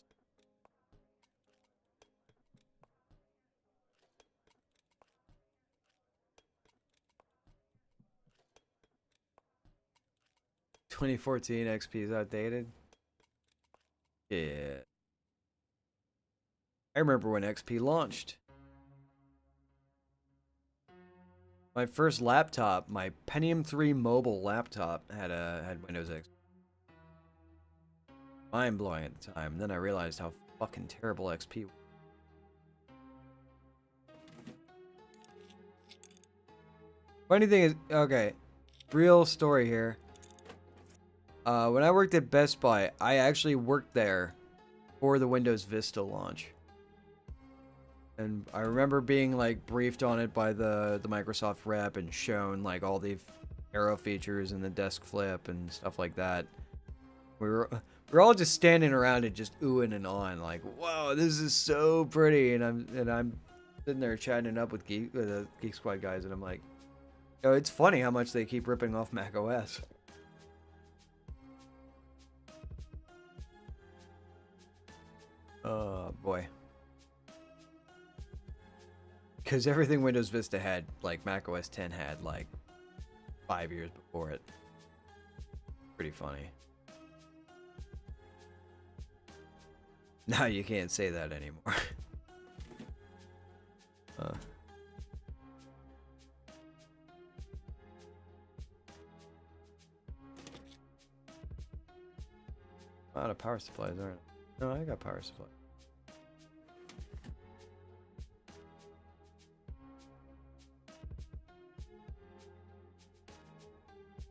"2014 XP is outdated." Yeah. I remember when XP launched. My first laptop, my Pentium 3 mobile laptop, had Windows XP. Mind blowing at the time. Then I realized how fucking terrible XP was. Funny thing is, okay, real story here. When I worked at Best Buy, I actually worked there for the Windows Vista launch. And I remember being like briefed on it by the Microsoft rep and shown like all the arrow features and the desk flip and stuff like that. We're all just standing around it, just oohing and awing, like, "Whoa, this is so pretty!" And I'm sitting there chatting it up with the Geek Squad guys, and I'm like, "Yo, it's funny how much they keep ripping off Mac OS." Oh boy. Because everything Windows Vista had, like Mac OS 10 had, like 5 years before it. Pretty funny. Now you can't say that anymore. A lot of power supplies, aren't I? No, I got power supply.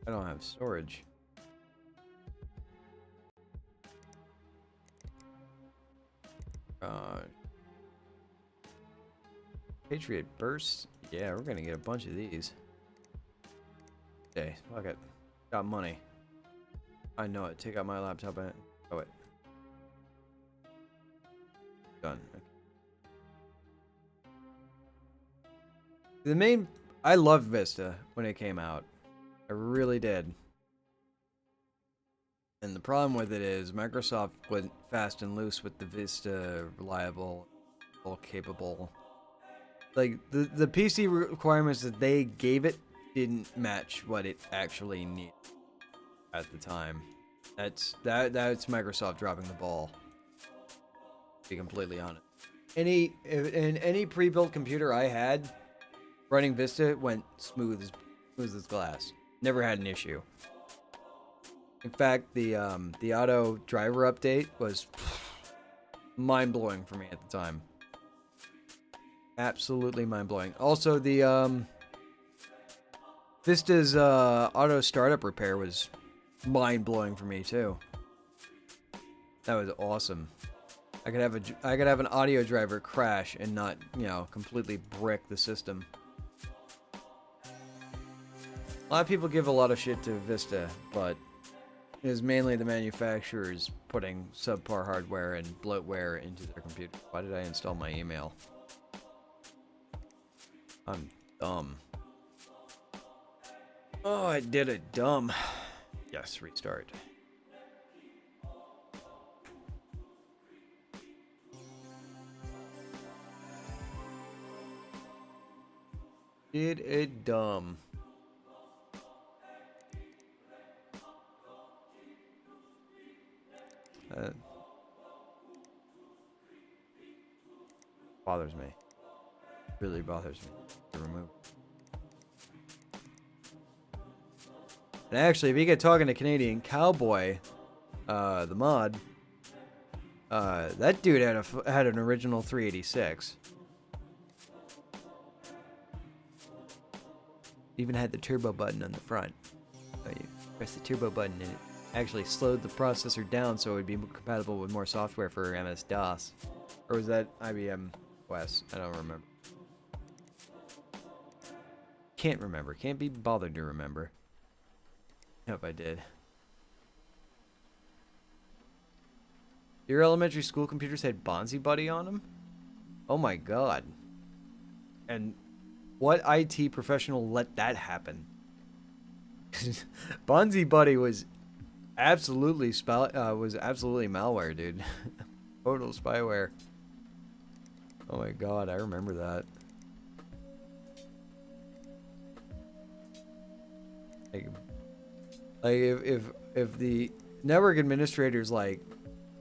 I don't have storage. Patriot Burst? Yeah, we're gonna get a bunch of these. Okay, fuck it. Got money. I know it. Take out my laptop and show it. Done. Okay. I loved Vista when it came out. I really did. And the problem with it is Microsoft went fast and loose with the Vista reliable, all capable. Like the PC requirements that they gave it didn't match what it actually needed at the time. That's Microsoft dropping the ball. To be completely honest. In any pre-built computer I had, running Vista went smooth as glass. Never had an issue. In fact, the auto driver update was mind-blowing for me at the time. Absolutely mind-blowing. Also, the Vista's auto startup repair was mind-blowing for me too. That was awesome. I could have an audio driver crash and not, you know, completely brick the system. A lot of people give a lot of shit to Vista, but it is mainly the manufacturers putting subpar hardware and bloatware into their computer. Why did I install my email? I'm dumb. Oh, I did it dumb. Yes, restart. Did it dumb. Bothers me. Really bothers me to remove. And actually, if you get talking to Canadian Cowboy, the mod, that dude had an original 386. Even had the turbo button on the front. So you press the turbo button and it actually slowed the processor down so it would be compatible with more software for MS-DOS. Or was that IBM OS? I don't remember. Can't remember. Can't be bothered to remember. I hope I did. Your elementary school computers had Bonzi Buddy on them? Oh my god. And what IT professional let that happen? Bonzi Buddy was absolutely malware, dude. Total spyware. Oh my god, I remember that. Like if the network administrators like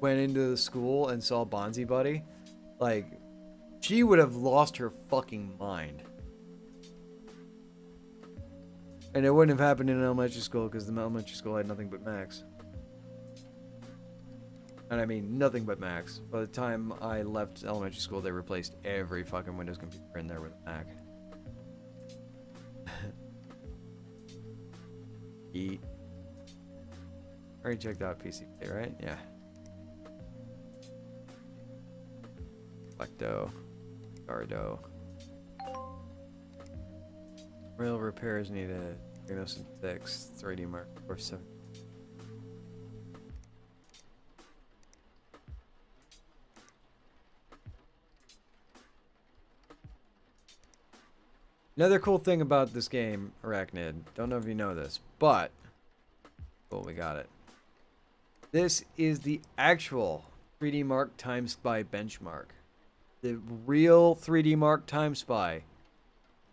went into the school and saw Bonzi Buddy, like she would have lost her fucking mind. And it wouldn't have happened in elementary school because the elementary school had nothing but Macs. And I mean nothing but Macs. By the time I left elementary school, they replaced every fucking Windows computer in there with a Mac. Eat. Already checked out PC, right? Yeah. Flecto. Gardo. Rail repairs need a diagnosis 6 3D Mark 47. Another cool thing about this game, Arachnid, don't know if you know this, but well, we got it. This is the actual 3D Mark Time Spy benchmark. The real 3D Mark Time Spy.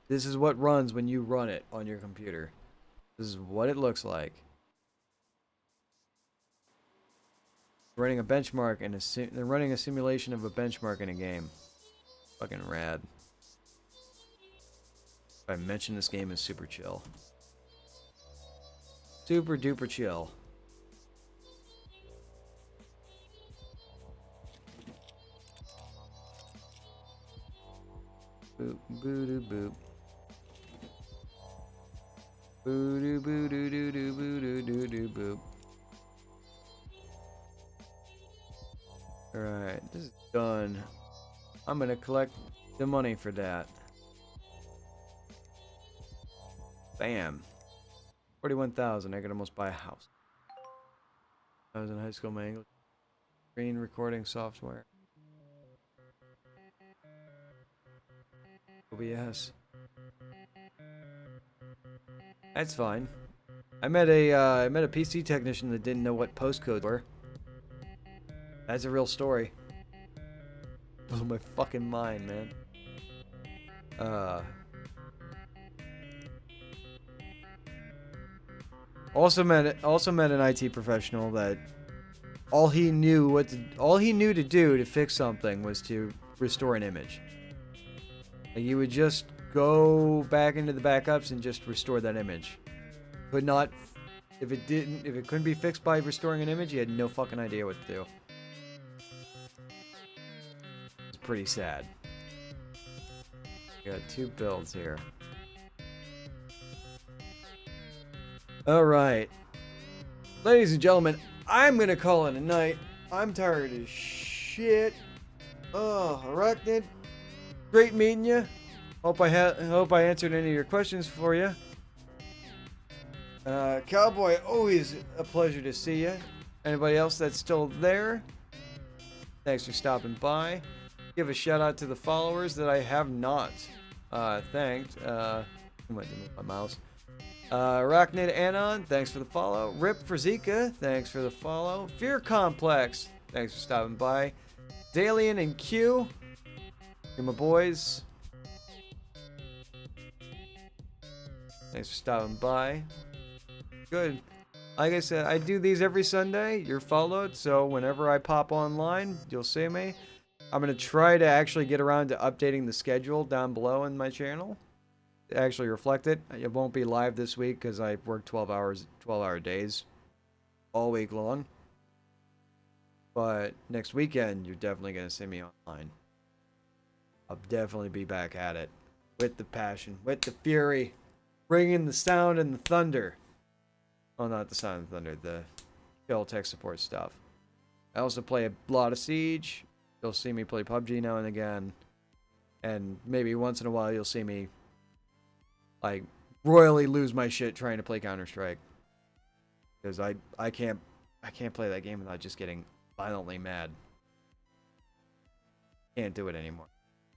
This is what runs when you run it on your computer. This is what it looks like. Running a benchmark and they're running a simulation of a benchmark in a game. Fucking rad. If I mention this game is super chill. Super duper chill. Boop boo doo boop. Boo doo boo doo doo doo boo doo doo doo boop. Alright, this is done. I'm gonna collect the money for that. Bam. 41,000. I could almost buy a house. I was in high school. My English screen recording software. OBS. That's fine. I met a PC technician that didn't know what postcodes were. That's a real story. Blew my fucking mind, man. Also met an IT professional that all he knew to do to fix something was to restore an image. Like, you would just go back into the backups and just restore that image. Could not, if it couldn't be fixed by restoring an image, he had no fucking idea what to do. It's pretty sad. We got 2 builds here. Alright. Ladies and gentlemen, I'm gonna call it a night. I'm tired as shit. Oh, Arachnid. Great meeting you. Hope I answered any of your questions for you. Cowboy, always a pleasure to see you. Anybody else that's still there? Thanks for stopping by. Give a shout out to the followers that I have not thanked. I might move my mouse. Arachnid Anon, thanks for the follow. Rip for Zika, thanks for the follow. Fear Complex, thanks for stopping by. Dalian and Q, you're my boys. Thanks for stopping by. Good. Like I said, I do these every Sunday. You're followed, so whenever I pop online, you'll see me. I'm going to try to actually get around to updating the schedule down below in my channel. Actually reflect it. It won't be live this week because I work 12-hour days all week long. But next weekend, you're definitely going to see me online. I'll definitely be back at it with the passion, with the fury, bringing the sound and the thunder. Well, not the sound and the thunder, the chill tech support stuff. I also play a lot of Siege. You'll see me play PUBG now and again. And maybe once in a while you'll see me like royally lose my shit trying to play Counter-Strike. Because I can't play that game without just getting violently mad. Can't do it anymore.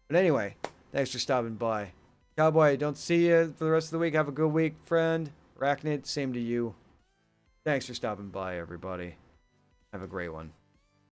But anyway, thanks for stopping by. Cowboy, don't see you for the rest of the week. Have a good week, friend. Arachnid, same to you. Thanks for stopping by, everybody. Have a great one.